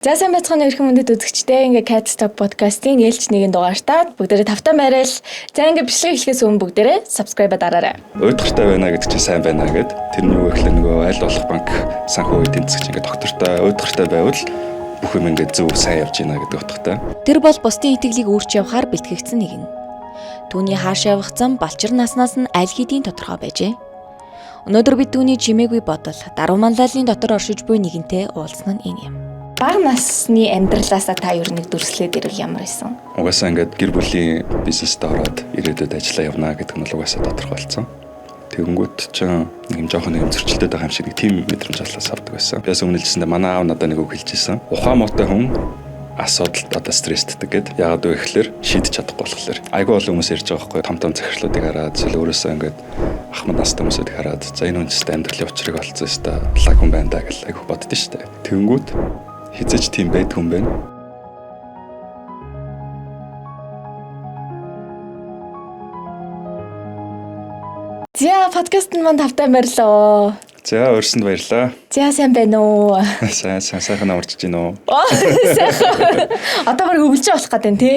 За сайн байцгаана өрхөн мөндөд үзэгчдээ ингээ Cat Talk podcast-ийн ээлж нэгэн дугаартаа бүгдээрээ тавтай байрал. За ингээ бичлэг эхлэхээс өмнө бүгдээрээ subscribe дараарай. Уйдгартай байна гэдэг чинь сайн байна гэд тэрний үг ихлэ нөгөө аль болох банк санхүү эдийн засгч ингээ доктортой уйдгартай байвал бүх юм ингээ зөв сайн явж байна гэдэг утгатай. Тэр бол бусдын итгэлийг өөрч явахаар бэлтгэгдсэн нэгэн. Түүний хааш явах зам балчир наснаас нь аль хэдийн тодорхой байжээ. Өнөөдөр бид түүний чимээгүй бодол даруй манлайлалын дотор оршиж буй нэгэнтэй уулзсан нь энэ юм. Бага насны амьдралаасаа та юу нэг дүрслээд ирэх ямар байсан? Угаасаа ингээд гэр бүлийн бизнест ороод ирээдүйд ажиллаа явна гэдэг нь бол угаасаа тодорхойлцсон. Тэгэнгүүт ч нэг жоохон юм зөрчилдөд байгаа юм шиг нэг тийм мэдрэмж аллаас авдаг байсан. Бяс өмнөлжсэндээ манай аав надад нэг үг хэлж ирсэн. Ухаан муутай хүн асуудалд одоо стрессддэг гэд. Яагаад вэ гэхээр шийдэж чадахгүй болохоор. Айгүй олон хүмүүс ярьж байгаа байхгүй том захирлуудыг хараад зөв өөрөөсөө ингээд ах манд настай хүмүүсийг хараад за энэ үнэстэй амьдралын учрыг олцсон өстой лаг хүн байна да гэж айгүй боддөө штэ. Тэгэнгүүт хизэж тийм байд хүн байна. За подкаст нь манд тавтай баярлаа. За өрсөнд баярлаа. За сайн байна уу? Сайхан амарч гин үү? Сайхан. Одоо баг өвлж болох гэдэг нь тий.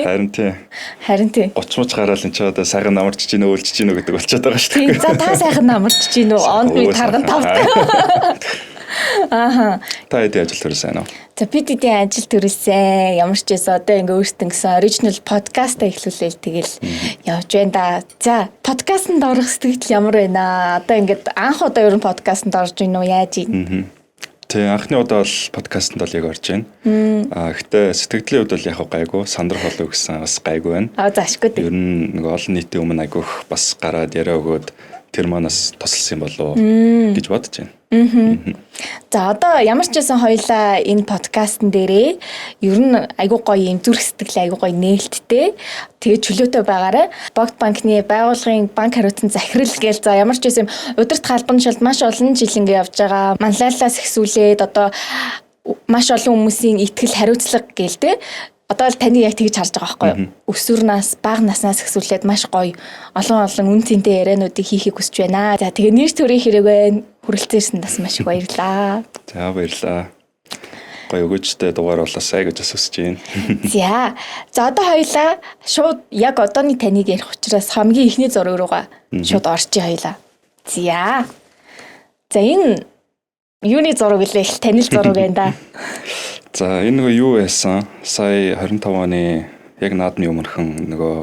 Харин тий. 30 мууч гараал энэ ч одоо сайхан амарч гин үү, өвлж гин үү гэдэг болчиход байгаа шүү дээ. За та сайхан амарч гин үү? Онд би тарган тавтай. Ааха. Та хэдийн ажил төрсөн аа? За бид хэдийн ажил төрсөн. Ямар ч байсан одоо ингээ өөртөө гэсэн original podcast-а эхлүүлээл тэгэл явж байна да. За подкастт орох сэтгэл ямар байна? Одоо ингээд анх удаа ер нь подкастт орж ийн үү? Яаж ийн? Тэг анхны удаа бол подкастт бол яг орж байна. Гэхдээ сэтгэлийн хувьд бол яг гайгүй, сандрах болов гэсэн бас гайгүй байна. Заашгүй дээ. Ер нь нэг олон нийтийн өмнө айгүйх бас гараад яриа өгөөд тэр манаас тусалсан болов гэж бодож байна. За одоо ямар ч байсан хоёлаа энэ подкастн дээрээ ер нь айгуу гоё юм зүрх сэтгэл айгуу гоё нээлттэй тэгээ чөлөөтэй байгаарай. Богд банкны байгууллагын банк хариуцсан захирал гээл за ямар ч байсан удирд халбан шалд маш олон жил ингээ явж байгаа. Манлайлалаас ихсүүлээд одоо маш олон хүмүүсийн итгэл хариуцлага гээл те. Одоо л таны яг тэгж харж байгаа байхгүй юу? Өсвөрнаас бага наснаас ихсүүлээд маш гоё олон үн цэнтэй яриануудыг хийхийг хүсэж байна. За тэгээ нэр төрийн хэрэг байна. Хүрэлцээрсэн бас маш их баярлаа. За баярлаа. Гоё өгөөжтэй дугаар болоосай гэж хүсэж байна. За одоо хоёлаа шууд яг одооний таныг ярих учраас хамгийн ихний зураг руугаа шууд орчих хоёлаа. За энэ юуны зураг лээ? Танил зураг байна да. За энэ нөгөө юу байсан? Сая 25 оны яг наадмын өмнөхөн нөгөө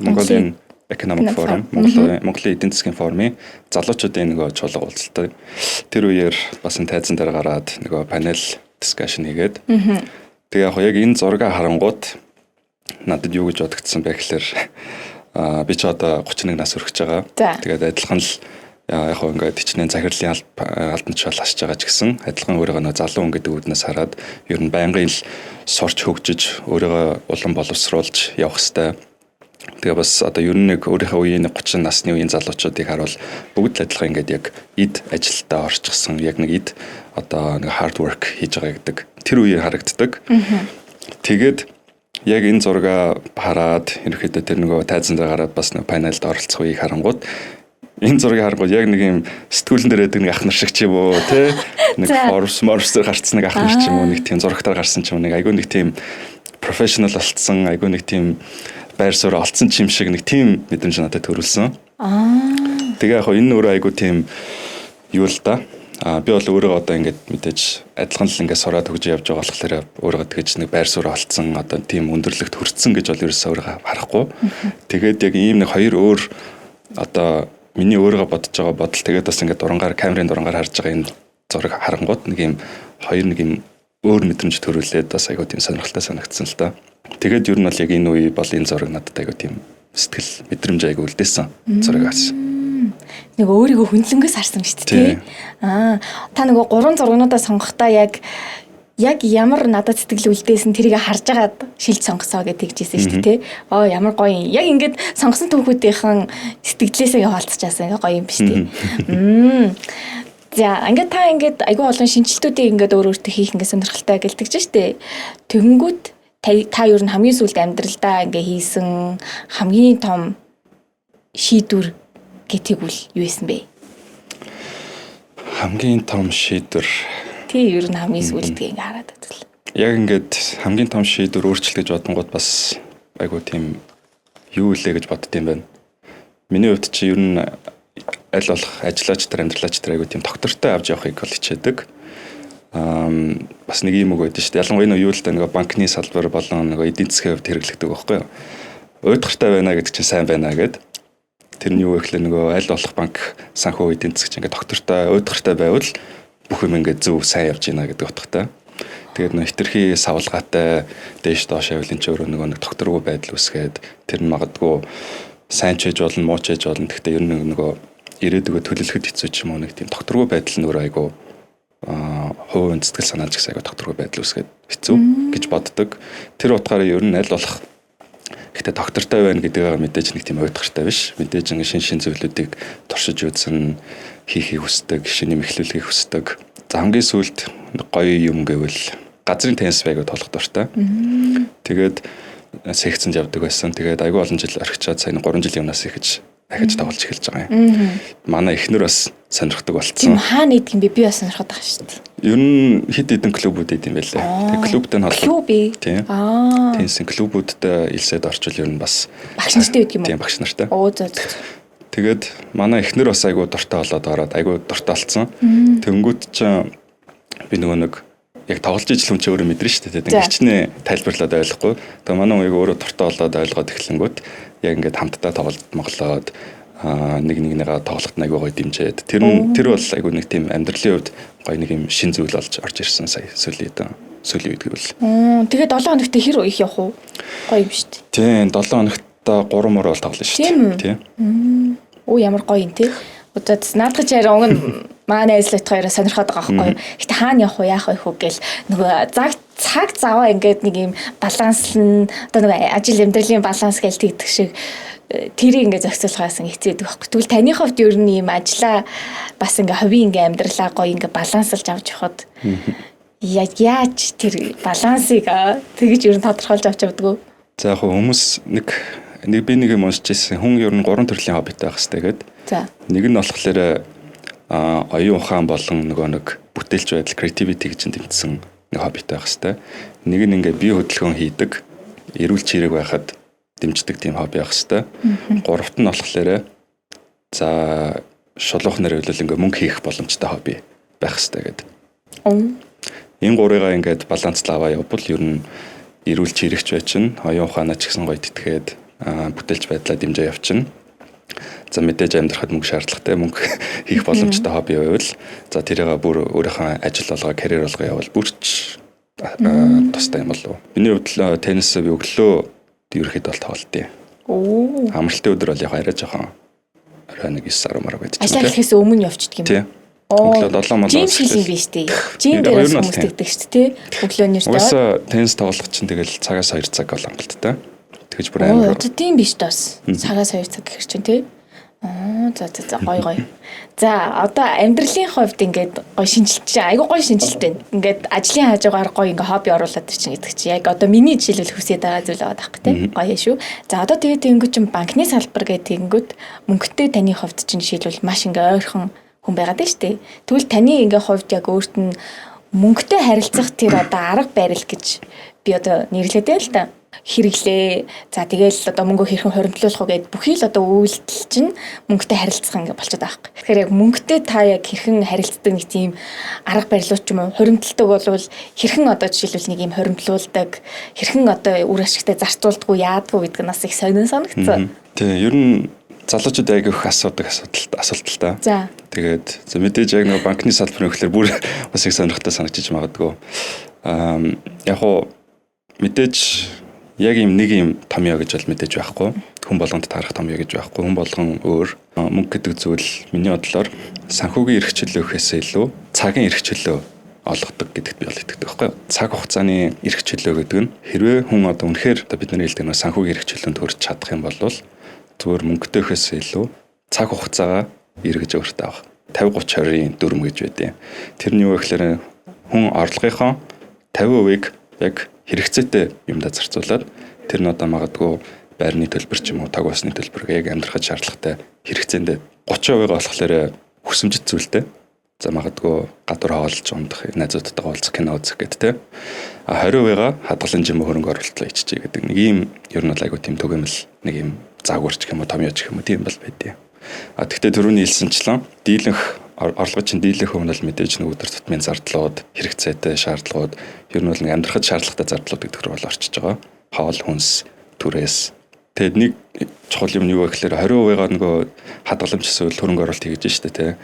Монголын Economic Forum, Монголын эдийн засгийн форумын залуучуудын нөгөө чуулга уулзалт. Тэр үеэр бас энэ тайзан дээр гараад нөгөө панел дискшн хийгээд. Тэгээ яг энэ зургаа харангууд надад юу гэж бодогдсон бэ гэхээр би ч одоо 31 нас хүрэж байгаа. Тэгээд адилхан л яг ингээд хичнээн захирлын албан тушаал хасж байгаа ч гэсэн адилхан өөрийгөө нөө залуу хүн гэдэг үднээс хараад ер нь байнгын л сурч хөгжиж өөрийгөө улам боловсруулж явах хэрэгтэй. Тэгээ бас одоо ер нь нэг өөрийнхөө үеийн 30 насны үеийн залуучуудыг харуул бүгд л адилхан ингээд яг эд ажилдаа орчихсон яг нэг эд одоо нэг hard work хийж байгаа гэдэг тэр үеэр харагддаг. Тэгээд яг энэ зургаа хараад ерөөхдөө тэр нөгөө тайзан дээр гараад бас нэг панелд оролцох үеийг харангууд энэ зургийг харангууд яг нэг юм сэтгүүлэн дээр байдаг нэг ах нар шиг ч юм уу те нэг Forbes дээр гарцсан нэг ах нар ч юм уу нэг тийм зурагтаар гарсан ч юм уу нэг айгүй нэг тийм professional болцсон айгүй нэг тийм байр суурь олцсон ч юм шиг нэг тийм мэдрэмж надад төрүүлсэн. Тэгээ яг энэ өөрөө айгүй тийм юу л да. Би бол өөрөө одоо ингээд мэдээж адилхан л ингээд сураад хөгжиж явж байгаа болохоор өөрөө тэгэж нэг байр суурь олцсон одоо тийм өндөрлөгт хүрсэн гэж бол ерөөсөө өөрөө харахгүй. Тэгээд яг ийм нэг хоёр өөр одоо миний өөрийгөө бодож байгаа бодол тэгээд бас ингээд камерын дурангаар харж байгаа энэ зураг харангууд нэг юм хоёр нэг юм өөр мэдрэмж төрүүлээд бас айгүй тийм сонирхолтой санагдсан л да. Тэгээд ер нь бол яг энэ үе бол энэ зураг надад айгүй тийм сэтгэл мэдрэмж айгүй үлдээсэн зурагаас. Нэг өөрийгөө хүндлэнгээс харсан шүү дээ. Та нөгөө 3 зургуудаа сонгохдоо яг ямар надад сэтгэл үлдээсэн тэрийг харж агаад шилж сонгосоо гэж хэлжсэн шүү дээ. Ямар гоё юм. Яг ингээд сонгосон түүхүүдийнхэн сэтгэлээсээ хаалцчихсан гоё юм биш үү? За ингээд та ингээд айгүй олон шинжилтүүдийг ингээд өөртөө хийх ингээд сонирхолтой гэлдэгч штэ. Тэгэнгүүт та ер нь хамгийн сүүлд амьдралдаа ингээд хийсэн хамгийн том шийдвэр гэдгийг үл юу исэн бэ? Хамгийн том шийдвэр тий ер нь хамгийн сүүлдгийг хараад байдаг. яг ингээд хамгийн том шийдвэр өөрчлөлт гэж бодонгууд бас айгуу тийм юу илээ гэж бодд юм байна. Миний хувьд чи ер нь аль болох ажиллаач тэр амьдралаач тэр айгуу тийм доктортой авч явахыг бол хичээдэг. Бас нэг юм үг байдаг шүү дээ. Ялангуяа юу л да нэг банкны салбар болон нэг эдийн засгийн хувьд хэрэглэдэг байхгүй юу? Уйдгартай байна гэдэг чинь сайн байна гэд. Тэр нь юу вэ гэхлээр нөгөө аль болох банк санхүү эдийн засгч ингээд доктортой уйдгартай байвал бүх юм ингээд зөв сайн явж байна гэдэг утгатай. Тэгээд нэг хитрхи савлгаатай дээш доош явал энэ ч өөрөө нэг докторгүй байдал үүсгээд тэр нь магадгүй сайн ч хийж болно, муу ч хийж болно. Гэхдээ ер нь нөгөө ирээдүгөө төлөвлөхөд хэцүү ч юм уу нэг тийм докторгүй байдал нь өөрөө айгу хувийн сэтгэл санаалж гэсэн айгу докторгүй байдал үүсгээд хэцүү гэж боддог. Тэр утгаараа ер нь аль болох гэхдээ доктортой байна гэдэг мэдээж нэг тийм уйдгартай биш. Мэдээж ингэ шин зүйлүүдийг туршиж үзэн хийхийг хүсдэг, шинэ юм эхлүүлэхийг хүсдэг. За хамгийн сүүлд гоё юм гэвэл газрын теннис байгаад толох дуртай. Тэгээд секцэнд явдаг байсан. Тэгээд айгүй олон жил орхичаад сайн 3 жилийн өмнөөс ихэж дахиж тоглож эхэлж байгаа юм. Манай эхнэр бас сонирхдаг болцсон. Тийм хаана идэх юм бэ? Би бас сонирхоод байгаа шүү дээ. Ер нь хэд хэдэн клубүүд идэм байлээ. Тэгээд клубтэй нь холбоотой. Тийм. Теннисийн клубүүдтэй илсээд орчвол ер нь бас багш нартай байдаг юм уу? Тийм багш нартай. Зөө. Тэгээд манай эхнэр бас айгүй дуртай болоод ороод айгүй дуртай болсон. Тэнгүүт ч би нөгөө нэг яг тоглож ижил хүн ч өөрөө мэдэрнэ шүү дээ. Тэгээд хичнээн тайлбарлаад ойлгохгүй. Тэгээд манай хүн өөрөө дуртай болоод ойлгоод эхлэнгүүт яг ингээд хамтдаа тоглоод моглоод нэг нэгнийгээ тоглоход айгүй гоё дэмжээд тэр бол айгүй нэг тийм амьдралын хувьд гоё нэг юм шин зүйл болж орж ирсэн сая сүүлийн үед гэвэл. Тэгээд 7 хоногт хэр их явах уу? Гоё юм шүү дээ. Тийм 7 хоногт 3 мөр бол тоглоно шүү дээ. Тийм. Оо ямар гоё юм те. Удаад наадах чи арай өнгө манай найзлаад хоёроо сонирхоод байгаа байхгүй юу. Гэтэ хаана явах вэ яах вэ хөө гэл нөгөө цаг заваа ингээд нэг юм баланслан одоо нөгөө ажил амьдралын баланс гэж тэгдэг шиг тэрийг ингээд зохицуулахаас хэцээдэг байхгүй. Тэгвэл таны хувьд ер нь юм ажиллаа бас ингээд ховийн ингээд амьдралаа гоё ингээд баланслж авч явахад яаж тэр балансыг тэгж ер нь тодорхойлж авч явдаг вэ? За яг хүмүүс би нэг юм уншиж ирсэн. Хүн ер нь 3 төрлийн хоббитай байх хэрэгтэй гэдэг. За. Нэг нь болохоор оюун ухаан болон нөгөө нэг бүтээлч байдал creativity гэж тэмцсэн нэг хоббитай байх хэрэгтэй. Нэг нь ингээд бие хөдөлгөөн хийдэг, эрүүл чирэг байхад дэмждэг тийм хобби байх хэрэгтэй. Гуравт нь болохоор за шулуух нэр хэлбэл ингээд мөнгө хийх боломжтой хобби байх хэрэгтэй гэдэг. Энэ гурыгаа ингээд баланславаа явбал ер нь эрүүл чирэгч байчин, оюун ухаанаа ч гэсэн гоё тэтгээд бүтээлч байдлаа дэмжиж явчихна. За мэдээж амьдрахад мөнгө шаардлагатай мөнгө хийх боломжтой хобби байвал за тэрийгээ бүр өөрийнхөө ажил болгоо карьер болгоо явал бүрч тустай юм болов. Миний хувьд теннис би өглөө ерөөхдөө бол тоглолтыг. Амралтын өдөр бол яг арай жоохон орой 9-10 мараа байдаг. Ажил хийхээс өмнө явчихдаг юм. Тийм. Өглөө 7 мал. Жим шил юм биш үү? Жим дээр бас хүмүүстэйгдэг шүү дээ. Өглөөнөөс доо. Уусаа теннис тоглох чинь тэгэл цагаас 2 цаг бол хангалттай. Тэгэж бүр амар. Тийм биш тас. Цагаас 2 цаг гэх чинь тий. За гоё. За одоо амьдралын хувьд ингээд гоё шинжилж айгу гоё шинжилт байна. Ингээд ажлын хажуугаар гоё ингээ хобби оруулаад ирчин гэдэг чи яг одоо миний жишээлбэл хүсэж байгаа зүйл байгаа байхгүй тий. Гоё шүү. За одоо тэгээд тэнгуү чин банкны салбар гэдэг тэнгуүд мөнгөтэй таны хувьд чин жишээлбэл маш ингээ ойрхон хүн байгаад байна шүү дээ. Тэгвэл таны ингээ хувьд яг өөрт нь мөнгөтэй харилцах тэр одоо арга барил гэж би одоо нэрлэдэг л та. Хэрэглээ. За тэгээл одоо мөнгө хэрхэн хоримтлуулах уу гэд бүхий л одоо үйлдэл чинь мөнгөтэй харилцах ингээ болчиход байгаа юм. Тэгэхээр яг мөнгөтэй та яг хэрхэн харилцдаг нэг тийм арга барилууд ч юм уу хоримтлагдаг болвол хэрхэн одоо жишээлбэл нэг юм хоримтлуулдаг хэрхэн одоо үр ашигтай зарцуулдаггүй яадаггүй гэдэг нь бас их санагдсан. Тийм ер нь залуучууд айгүйх асуудал та. За. Тэгээд мэдээж яг нэг банкны салбарын хөлөөр бүр бас их сонирхолтой санагдчих магадгүй. Яг хоо мэдээж яг нэг юм томьёо гэж бол мэдээж байхгүй. Хүн болгонд таарах томьёо гэж байхгүй. Хүн болгон өөр. Мөнгө гэдэг зүйл миний бодлоор санхүүгийн эрх чөлөөхөөс илүү цагийн эрх чөлөө олгодог гэдэгт би бол итгэдэг байхгүй. Цаг хугацааны эрх чөлөө гэдэг нь хэрвээ хүн одоо үнэхээр одоо бидний хэлдэг нэг санхүүгийн эрх чөлөөнд хүрч чадах юм бол зүгээр мөнгөтэйхөөс илүү цаг хугацаагаа эргэж өөртөө авах. 50-30-20-ийн дүрм гэж байдیں۔ Тэр нь юу гэхээр хүн орлогынхоо 50%-ийг яг хэрэгцээтэй юмдаа зарцуулаад тэр нь одоо магадгүй байрны төлбөр ч юм уу таг усны төлбөр яг амьдрахад шаардлагатай хэрэгцээндээ 30%-аа болохоор хүсэмжит зүйлтэй За магадгүй гадуур хоолж ундах, найзуудтайгаа уулзах, кино үзэх гэдэг те. 20%-га хадгалан жим хөрөнгө оруулалт хийчихье гэдэг. Нэг ийм ер нь бол айгуу тийм түгээмэл нэг ийм заагуурч гэх юм уу, томьёоч гэх юм уу тийм бол байдیں۔ Тэгвэл түрүүний хэлсэнчлэн дийлэнх орлогын дийлэнх хувь нь бол мэдээж нэг өдөр тутмын зардлууд, хэрэгцээтэй шаардлагууд, ер нь бол нэг амьдрахад шаардлагатай зардлууд гэдэг рүү бол орчиж байгаа. Хоол, хүнс, түрээс. Тэгэд нэг чухал юм юу вэ гэхээр 20%-га нөгөө хадгаламж эсвэл хөрөнгө оруулалт хийж штэ те.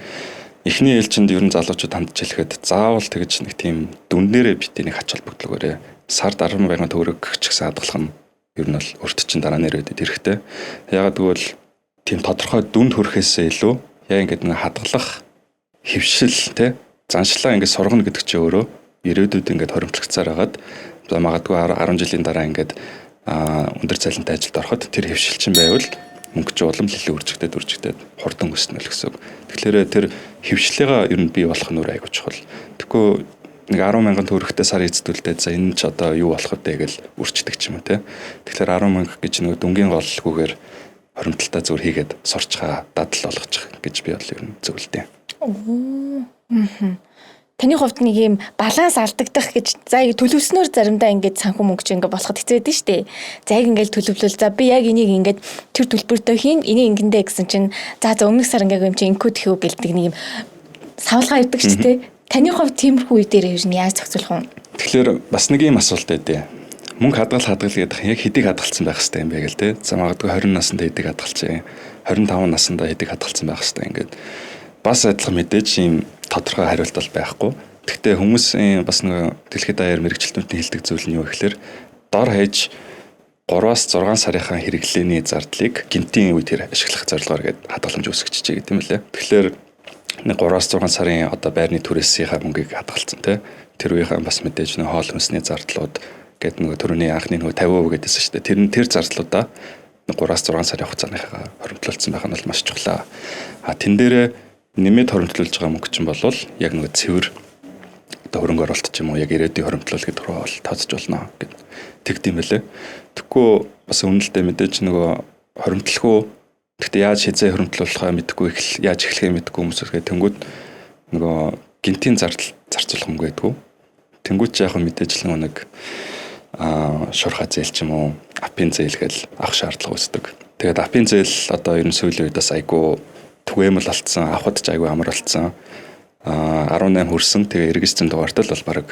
Эхний ээлжинд ер нь залуучууд хандж хэлэхэд заавал тэгж нэг тийм дүнднэрээ битээ нэг хач холбогдлогоорой. Сард 10,000 төгрөг гэх чигсэн хадгалах нь ер нь бол урт чин дараа нэрээд хэрэгтэй. Ягаад гэвэл тийм тодорхой дүнд хүрэхээсээ илүү яг ингээд нэг хадгалах хөвшил те заншлаа ингээд сургана гэдэг чинь өөрөө ирээдүйд ингээд хоримтлагцаар хагаад магадгүй 10 жилийн дараа ингээд өндөр цалинтай ажилд ороход тэр хөвшил чинь байвал мөнгөч улам илүү үржигдээд хурдан өснө л гэсэн. Тэгэхээр тэр хөвшлийгээ ер нь бий болох нь айгуу чухал. Тэгэхгүй нэг 10,000 төгрөгтэй сар эзэдүүлдээд за энэ ч одоо юу болох вэ гэл үрчдэг ч юм уу те. Тэгэхээр 10,000 гэж нэг дүнгийн голгүйгээр хоримталтаа зүгээр хийгээд сурчгаа дадал болгочих гэж би бол ер нь зөвлөдөө. Таны хувьд нэг юм баланс алдагдах гэж за төлөвснөөр заримдаа ингээд санхүү мөнгөч ингээд болоход хэцүү байдаг шүү дээ. За яг ингээд төлөвлөл за би яг энийг ингээд тэр төлбөртөө хийн энийг ингэндээ гэсэн чинь за өмнөх сар ингээд юм чи инкод хийв гэлдэг нэг юм савлгаа ирдэг шүү дээ. Таны хувьд тиймэрхүү үе дээр ер нь яаж зохицуулах вэ? Тэгэхээр бас нэг юм асуулт байдیں۔ Мөнгө хадгал гэдэг яг хэдийг хадгалсан байх хэрэгтэй юм бэ гэл те. За магадгүй 20 наснда хэдийг хадгалсан, 25 наснда хэдийг хадгалсан байх хэрэгтэй ингээд бас адилхан мэдээж ийм тодорхой хариулт бол байхгүй. Гэхдээ хүмүүсийн бас нэг дэлхийд даяар мэрэгчлэлтүүдийн хэлдэг зүйл нь юу гэхээр дор хаяж 3-аас 6 сарынхаа хэрэглээний зардлыг гинтийн үед ашиглах зорилгоор гээд хадгаламж үүсгэжээ гэдэг юм лээ. Тэгэхээр нэг 3-аас 6 сарын одоо байрны түрээсийнхаа мөнгийг хадгалсан те. Тэр үеийнхэн бас мэдээж нэг хоол хүнсний зардлууд гэдэг нэг төрөний анхны нэг 50% гэдээсэн шүү дээ. Тэр зардлуудаа 3-аас 6 сарын хугацааныхаа хоримтлуулсан байх нь бол маш чухал. Тэн дээрээ нэмээд хоримтлуулж байгаа мөнгө чинь болвол яг нэг цэвэр одоо хөрөнгө оруулалт ч юм уу яг ирээдүйн хоримтлал гэдэг рүү бол тооцож болно гэд тэгдэм байлээ. Тэгэхгүй бас үнэлдэ мэдээж нөгөө хоримтлахгүй гэхдээ яаж хязээ хоримтлуулахаа мэдгүй яаж эхлэхээ мэдгүй хүмүүсээ тэнгууд нөгөө гинтийн зарцуулах мөнгө байдгүй. Тэнгууд ч яг мэдээжлэн нэг шуурхай зээл ч юм уу апын зээл гэл авах шаардлага үүсдэг. Тэгээд апын зээл одоо ер нь сүүлийн үед бас айгүй түгээмэл алдсан, авахд ч айгүй амар болсон. 18 хүрсэн. Тэгээ регистрийн дугаартай л бол баг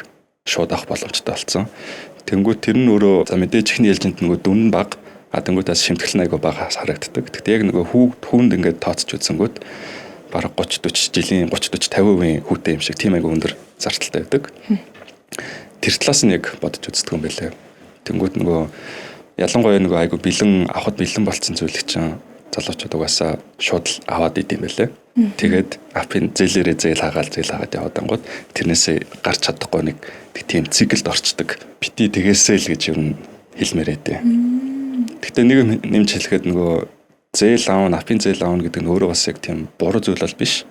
шууд авах боломжтой болсон. Тэнгүүд тэр нь өөрөө за мэдээж ихний ээлжинд нөгөө дүн баг, тэнгүүдээс шимтгэл айгүй бага харагддаг. Тэгтээ яг нөгөө хүүнд ингээд тооцож үзсэнгүүд баг 30-40 жилийн 30-40-50% хүүтэй юм шиг тийм айгүй өндөр зардалтай байдаг. Тэр талаас нь яг бодож үздэг юм байлээ. Тэнгүүд нөгөө ялангуяа нөгөө айгүй авахд бэлэн болцсон зүйлийг чинь залуучууд угаасаа шууд аваад идэм байлээ. Тэгээд апын зээлээрээ зээл хаагаад яваад ангууд тэрнээсээ гарч чадахгүй нэг тийм циклд орчдөг. Бити тэгээсэй л гэж юу хэлмээр байдیں۔ Гэхдээ нэг нэмж хэлэхэд нөгөө зээл аавн, апын зээл аавн гэдэг нь өөрөө бас яг тийм буруу зүйл бол биш.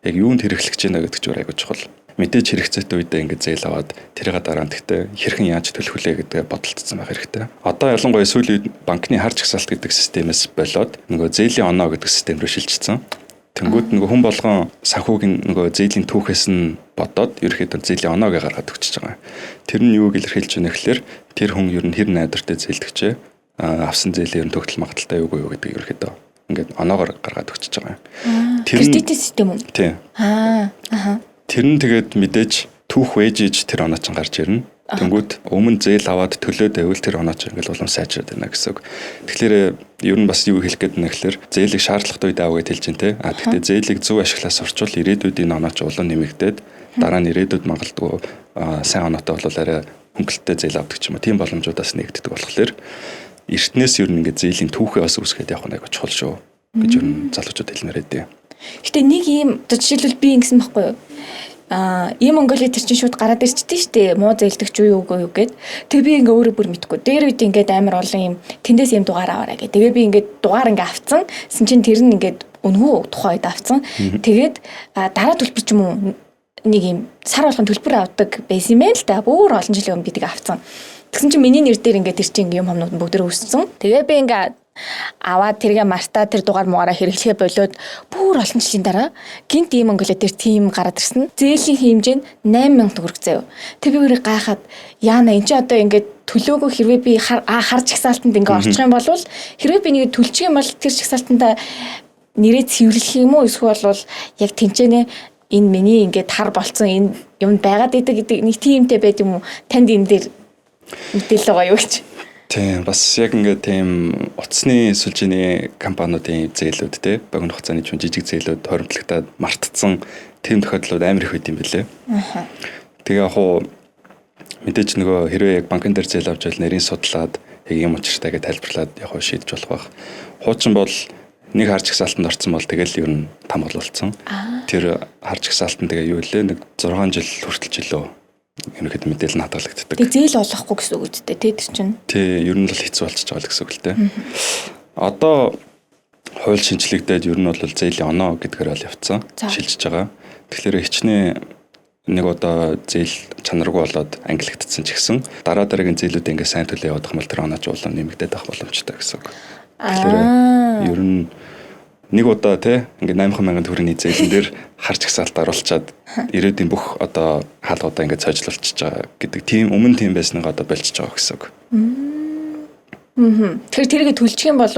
Яг юунд хэрэглэх гэж байна гэдэг ч айгүй чухал. Мэдээж хэрэгцээтэй үедээ ингээд зээл аваад тэрийг дараа нь гэхдээ хэрхэн яаж төлөхвүлээ гэдэг бодолцсон байх хэрэгтэй. Одоо ялангуяа сүүлийн банкны харж хсаалт гэдэг системээс болоод нөгөө зээлийн оноо гэдэг систем рүү шилжчихсэн. Тэнгүүд нөгөө хүн болгон санхүүг нөгөө зээлийн түүхээс нь бодоод ерөөхдөө зээлийн оноог гаргаад өгчөж байгаа. Тэр нь юуг илэрхийлж байна гэхээр тэр хүн ер нь хэр найдвартай зээлдэгчээ авсан зээлийн төгтөл магадaltaй юу гэдэг ерөөхдөө ингээд оноогоор гаргаад өгчөж байгаа. Кредит систем үү? Тийм. Тэр нь тэгээд мэдээж түүх вэжж тэр оноо ч гарч ирнэ. Тэнгүүд өмнө зээл аваад төлөөд байвал тэр оноо ч ингээл улам сайжраад байна гэсэн үг. Тэгэхээр ер нь бас юу хэлэх гээд байна гэхээр зээлийг шаардлагатай үед аваа гэж хэлж байна те. Гэхдээ зээлийг зөв ашиглаас орчвол ирээдүйд энэ оноо ч улам нэмэгдээд дараа нь ирээдүйд магадгүй сайн оноотой болол арай хөнгөлөлттэй зээл авдаг ч юм уу. Тийм боломжуудаас нэгддэг болохоор эртнээс ер нь ингээд зээлийн түүхээ бас үүсгээд явах нь айгүй чухал шүү гэж ер нь залуучууд хэлмээр байдیں۔ Гэтэ нэг юм жишээлбэл би ингэсэн байхгүй юу? Ийм Монголын тэр чинь шууд гараад ирчихдээ штэ муу зээлдэгч юу юу гэд. Тэгээ би ингээ өөрөө бүр мэдгүй. Дээр үед ингээд амар олон юм тэндээс юм дугаар аваарай гэ. Тэгээ би ингээд дугаар ингээ авцсан. Син чин тэр нь ингээд өнгөө тухайн үед авцсан. Тэгээд дараа төлбөр ч юм уу нэг юм сар болгон төлбөр авдаг байсан юм л да. Бүр олон жилийн өмнө би тийг авцсан. Тэгсэн чинь миний нэр дээр ингээд тэр чинь юм хомнууд бүгд өссөн. Тэгээ би ингээ Аваад тэргээ мартаа тэр дугаар муугаараа хэрэглэхэ болоод бүр олон жилийн дараа гинт ийм өнгөлөө тэр тим гараад ирсэн. Зээлийн хэмжээ нь 8,000 төгрөг заяа. Тэр би өөрөө гайхаад яана энэ ч одоо ингээд төлөөгөө хэрвээ би харж ихсаалтанд ингээ орчих юм бол хэрвээ би нэг төлчих юм бол тэр чигсаалтанда нэрээ цэвэрлэх юм уу эсвэл бол яг тэнцэнэ энэ миний ингээд хар болцсон энэ юм байгаад идэг гэдэг нэг тиймтэй байд юм уу? Танд энэ дээр мэдээлэл байгаа юу гэж? Тийм бас яг ингээд тийм утасны сүлжээний компаниудын зээлүүд те богино хугацааны ч жижиг зээлүүд хоримтлагтаад мартцсан тийм тохиолдлууд амар их байд юм бэлээ. Тэгээ яг хуу мэдээж нөгөө хэрвээ яг банкн дээр зээл авч байл нэрийн судлаад яг юм учиртайгээ тайлбарлаад яг шийдэж болох байх. Хуучин бол нэг харж ихсаалтанд орсон бол тэгэл ер нь там бололцсон. Тэр харж ихсаалтанд тэгээ юу вэ? Нэг 6 жил хүртэл жилөө ерөнхийдөө мэдээлэл нь хадгалагддаг. Тэгээ зээл олохгүй гэсэн үг үстэй тий тэр чинь. Тий ер нь бол хэцүү болчихж байгаа л гэсэн үг л дээ. Одоо хууль шинжлэгдээд ер нь бол зээлийн оноо гэдгээр бол явцсан. Шилжиж байгаа. Тэгэхээр хичнээн нэг одоо зээл чанаргүй болоод ангилагдсан ч гэсэн дараа дараагийн зээлүүд ингээ сайн төлөө явах юм бол тэр онооч улам нэмэгдээд авах боломжтой гэсэн үг. Тэгэхээр ер нь нэг удаа тий ингээ 8,000 төгрөгийн зээлэн дээр харж ихсаалт оруулчаад ирээдүйн бүх одоо хаалгуудаа ингээ цойжлуулчихж байгаа гэдэг тийм өмнө тийм байсныг одоо болчихж байгаа гэсэн үг. Тэгэхээр тэрийг төлчих юм бол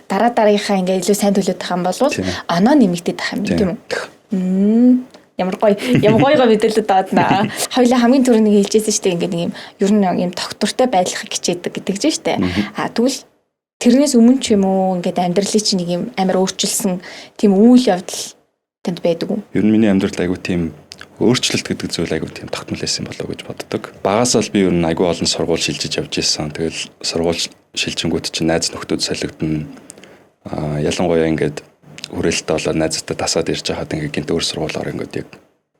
дараа дараагийнхаа ингээ илүү сайн төлөөд тах юм бол оноо нэмэгдээд тах юм тийм үү? Ямар гоё мэдээлэлд тааднаа. Хоёлаа хамгийн түрүүний хэлжсэн шүү дээ ингээ нэг юм ер нь юм тогтвортой байдлахыг хичээдэг гэдэг чинь шүү дээ. Тэгвэл тэрнээс өмнө ч юм уу ингээд амьдралыг чинь нэг юм амар өөрчилсөн тийм үйл явдал танд байдаг уу? Ер нь миний амьдралд айгүй тийм өөрчлөлт гэдэг зүйл айгүй тийм тогтмол байсан болов уу гэж боддог. Багасаа л би ер нь айгүй олон сургууль шилжиж явж исэн. Тэгэл сургууль шилжингүүд чинь найз нөхдүүд солигдно. Ялангуяа ингээд хүрээлттэй болоод найзтай тасаад ирж байхад ингээд гинт өөр сургуулиар ингээд яг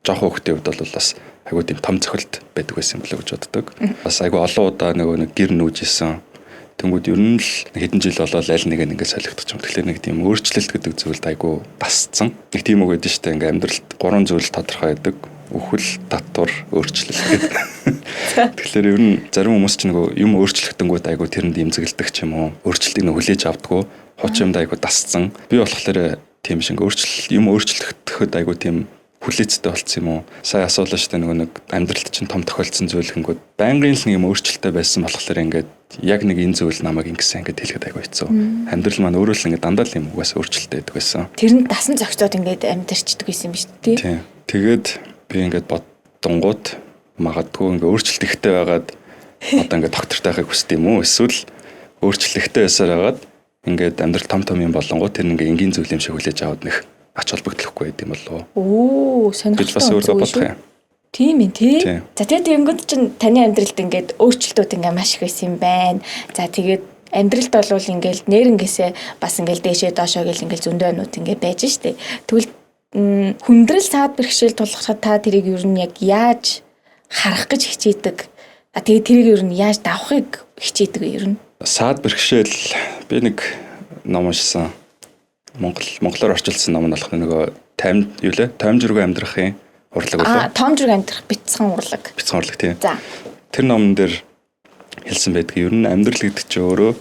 жоох хөвгтэй хувьд бол бас айгүй тийм том цохилт байдаг байсан болов уу гэж боддог. Бас айгүй олон удаа нэг гэр нүүжсэн. Тэнгүүд ер нь л хэдэн жил болоод аль нэг ингээд солигдож байгаа. Тэгэхээр нэг тийм өөрчлөлт гэдэг зүйлд айгүй тасцсан. Нэг тийм үг гэдэг чинь ингээд амьдралд 3 зүйл тодорхой байдаг. Үхэл, татвар, өөрчлөлт гэдэг. Тэгэхээр ер нь зарим хүмүүс ч нэг юм өөрчлөгдөнгүүд айгүй тэрэнд имзэглэдэг ч юм уу. Өөрчлөлтийг хүлээж авдаггүй. Хуучин юмд айгүй тасцсан. Би болохоор тийм шиг юм өөрчлөгдөхөд айгүй тийм хүлээцтэй болцсон юм уу? Сая асуулаа шүү дээ нэг амьдралд чинь том тохиолдсон зүйл хэнгүүд байнгын л нэг юм өөрчлөлттэй байсан болохоор ингээд яг нэг энэ зүйл намайг ингэсэн ингээд хэлэхэд айгүй хэцүү. Амьдрал маань өөрөө л ингээд дандаа л юм угаас өөрчлөлттэй байдаг байсан. Тэр нь дасан зохицоод ингээд амьдарчдаг байсан юм шүү дээ. Тийм. Тэгээд би ингээд бодонгууд магадгүй ингээд өөрчлөлт ихтэй байгаад одоо ингээд доктортай байхыг хүсдэг юм уу? Эсвэл өөрчлөлт ихтэй байсаар байгаад ингээд амьдрал том юм болонгууд тэр ингээд энгийн зүйл юм шиг хүлээж аваад нэх ач холбогдлохгүй байд юм болов уу? Сонирхолтой. Тийм ээ тий. За тэгээд тэгэнгүүт чинь таны амьдралд ингээд өөрчлөлтүүд ингээд маш их байсан юм байна. За тэгээд амьдралд бол ингээд нэрнгээсээ бас ингээд дээшээ доошоо гэл ингээд зөндөө нут ингээд байж штэ. Тэгвэл хүндрэл саад бэрхшээл тулахад та тэрийг ер нь яг яаж харах гэж хичээдэг? Тэгээд тэрийг ер нь яаж давахыг хичээдэг вэ ер нь? Саад бэрхшээл би нэг ном уншсан. Монголоор орчуулсан ном нь болох нөгөө таймжиргүй амьдрахын урлаг болов. Таймжиргүй амьдрах бяцхан урлаг. Бяцхан урлаг тийм. За. Тэр номон дээр хэлсэн байдаг. Ер нь амьдрал гэдэг чинь өөрөө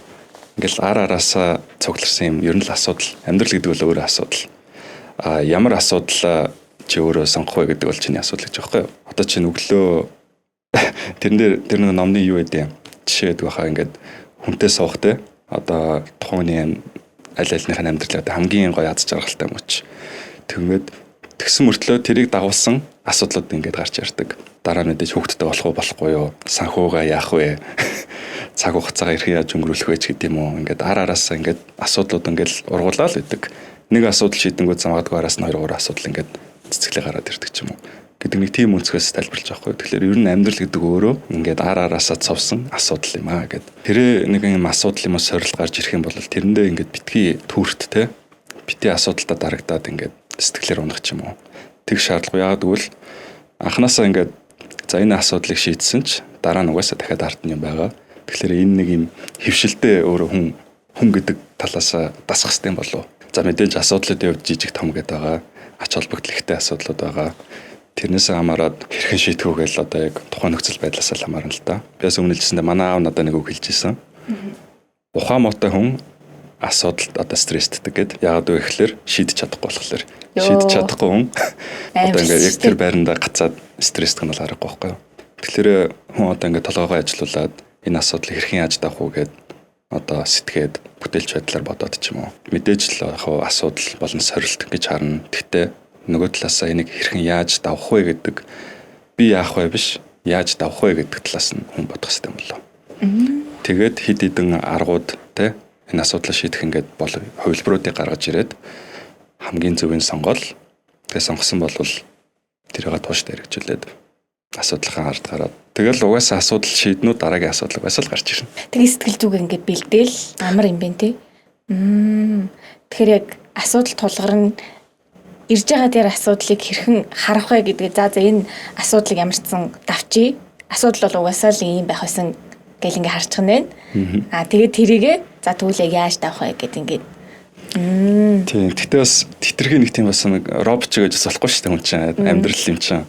ингээл араасаа цугларсан юм. Ер нь л асуудал. Амьдрал гэдэг бол өөрөө асуудал. Ямар асуудал чи өөрөө сонгох вэ гэдэг бол чиний асуудал гэж байгаа юм. Одоо чи өглөө тэр нэг номны юу гэдэг юм. Жишээ гэдэг баха ингээд хүнтэй суухтай. Одоо тухайн аль-альных нь амьдралаа хамгийн гоё аз жаргалтай мөч. Тэгмээд тэгсэн мөртлөө тэрийг дагуулсан асуудлууд ингээд гарч ирдэг. Дараа нь мэдээж хүүхдтэй болох уу болохгүй юу? Санхугаа яах вэ? Цаг хугацаагаа хэрхэн яаж өнгөрүүлэх вэ гэдэг юм уу? Ингээд араасаа ингээд асуудлууд ингээд ургуулаад л идэг. Нэг асуудал шийдэнгүүт замгадгүй араас нь 2-3 асуудал ингээд цэцгэлээ гараад ирдэг ч юм уу. Гэдэг нэг тийм өнцгөөс тайлбарлаж байгаа байхгүй. Тэгэхээр ер нь амьдрал гэдэг өөрөө ингээд араасаа цовсон асуудал юм аа гэд. Тэр нэг юм асуудал юм уу сорилт гарч ирэх юм бол тэрэндээ ингээд битгий түүрт те бити асуудалтаа дарагдаад ингээд сэтгэлээр унах ч юм уу. Тэг шаардлагагүй. Яагаад гэвэл анханасаа ингээд за энэ асуудлыг шийдсэн ч дараа нь угаасаа дахиад ард нь юм байгаа. Тэгэхээр энэ нэг юм хөвшилтэй өөрөө хүн гэдэг талаас дасах хэрэгтэй юм болов. За мэдээж асуудлуудын хувьд жижиг том гэдэг байгаа. Ач холбогдол ихтэй асуудлууд байгаа. Тэрнээс хамаарад хэрхэн шийдэх вэ гэж одоо яг тухайн нөхцөл байдлаас л хамаарна л да. Бяс өмнөлжсэндээ манай аав надад нэг үг хэлж ирсэн. Ухаан мотой хүн асуудалд одоо стрессддэг гэд. Яагаад вэ гэхээр шийдэж чадахгүй болохоор. Шийдэж чадахгүй хүн одоо ингээд яг тэр байранда гацаад стрессдэг нь бол аргагүй байхгүй юу. Тэгэхээр хүн одоо ингээд толгоогоо ажилуулад энэ асуудлыг хэрхэн яаж давах уу гэд одоо сэтгээд бүтээлч байдлаар бодоод ч юм уу. Мэдээж л яг асуудал болон сорилт гэж харна. Гэхдээ нөгөө талаасаа энийг хэрхэн яаж давах вэ гэдэг би яах вэ биш яаж давах вэ гэдэг талаас нь хүн бодох хэрэгтэй юм болоо. Тэгээд хэд хэдэн аргууд те энэ асуудлыг шийдэх ингээд бол хувилбаруудыг гаргаж ирээд хамгийн зөвийн сонгол тэгээ сонгосон болвол тэрийг тууштай хэрэгжүүлээд асуудлынхаа ард гараад тэгэл угаасаа асуудал шийднүү дараагийн асуудал угаасаа л гарч ирнэ. Тэгээ сэтгэл зүг ингээд бэлдээл амар юм бэ те. Тэгэхээр яг асуудал тулгарна ирж байгаа тэр асуудлыг хэрхэн харах вэ гэдгээ за энэ асуудлыг ямар ч сан давчий. Асуудал бол угаасаа л ийм байх байсан гэл ингээ харчих нь байна. Тэгээд тэрийгээ за тэгвэл яаж давах вэ гэд ингээд. Тийм. Гэтэ бас тэтэрхий нэг тийм бас нэг робот ч гэж болохгүй шүү дээ хүн чинь амьдрал юм чинь.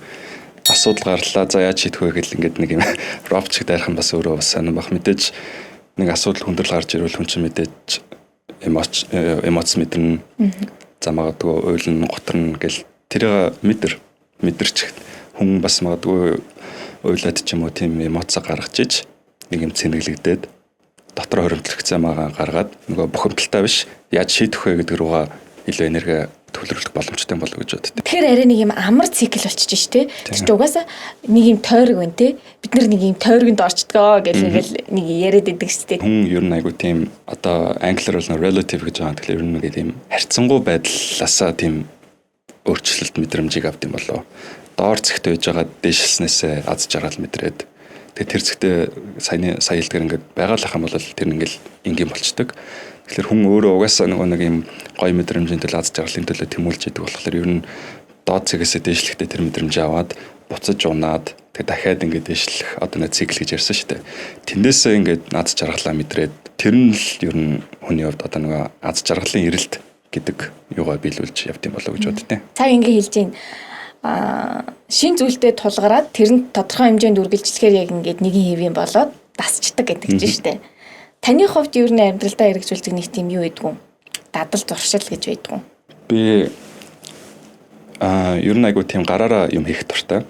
Асуудал гарлаа за яаж шийдэх вэ гэл ингээд нэг юм робот шиг дайрах нь бас өөрөө бас сонирн бах мэдээж нэг асуудал хүндрэл гарч ирвэл хүн чинь мэдээж эмоц мэдэрнэ. За магадгүй уйлн готорно гэл тэрийг мэдэрч хүн бас магадгүй уйлаад ч юм уу тийм эмоцоо гаргаж иж нэг юм цэнэглэгдээд дотор хоримтлогцоо магаа гаргаад нөгөө бухимдалтай биш яаж шийдэх вэ гэдэг руугаа илүү энерги төвлөрүүлэх боломжтой болов гэж боддог. Тэгэхээр арай нэг юм амар цикл болчихж ш тэ. Тэр чинь угаасаа нэг юм тойрог байна те. Бид нар нэг юм тойрогонд орчдгоо гэл ингээл нэг яриад идэг ш тэ. Хүн ер нь айгу тийм одоо англиар бол relative гэж байгаа. Тэгэхээр ер нь нэг тийм харьцангуй байдлаасаа тийм өөрчлөлт мэдрэмжийг авд юм болоо. Доор зэгтээ байж байгаа дээшилснээсээ аз жаргал мэдрээд тэгээ тэр зэгтээ сая илтгэр ингээд байгаалах юм бол тэр ингээл ингийн болчдөг. Тэгэхээр хүн өөрөө угаасаа нэг юм гоё мэдрэмжийн төлөө аз жаргалын төлөө тэмүүлж идэг болохоор ер нь доод цэгээсээ дээшлэхдээ тэр мэдрэмжээ аваад буцаж унаад тэгээ дахиад ингээд дээшлэх одоо нэг цикл гэж ярьсан шүү дээ. Тэндээсээ ингээд аз жаргалаа мэдрээд тэр нь л ер нь хүний хувьд одоо нэг аз жаргалын эрэлт гэдэг юугаа биелүүлж явд юм болоо гэж боддیں۔ Цаг ингээд хэлж байна. Шин зүйлтэй тулгараад тэрэнд тодорхой хэмжээнд үргэлжлэхээр яг ингээд нэгэн хэвийн болоод дасчдаг гэдэг чинь шүү дээ. Таны хувьд юу нэ амьдралдаа хэрэгжүүлдэг нэг тийм юу байдгүй? Дадал зуршил гэж байдгүй. Би ер нь айгу тийм гараараа юм хийх дуртай.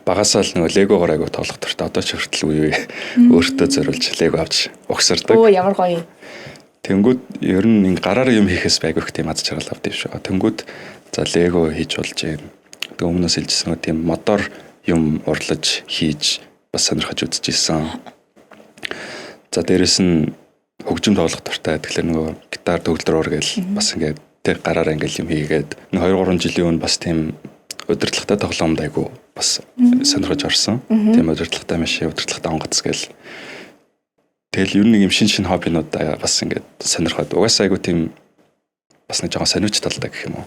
Багасаа л нөгөө легогоор айгу тоглох дуртай. Одоо ч хүртэл үе өөртөө зориулж лего авч угсардаг. Оо ямар гоё. Тэнгүүд ер нь ин гараараа юм хийхээс айгу их тийм аз жаргал авдаг шүү. Тэнгүүд за лего хийж болж юм. Тэгээ өмнөөс хэлжсэн нөгөө тийм мотор юм урлаж хийж бас сонирхож үзчихсэн. За дээрэс нь хөгжим тоглох дуртай. Тэгэхээр нөгөө гитар төгөлдрөөр гээл бас ингээд тэг гараараа ингээл юм хийгээд 2-3 жилийн өмнө бас тийм удирдлагатай тоглоомд айгу бас сонирхож орсон. Тийм удирдлагатай машин, удирдлагатай онгоц гээл. Тэгэл ер нь нэг юм шин хоббинууд бас ингээд сонирхоод угаасаа айгу тийм бас нэг жоохон сониуч талтай гэх юм уу.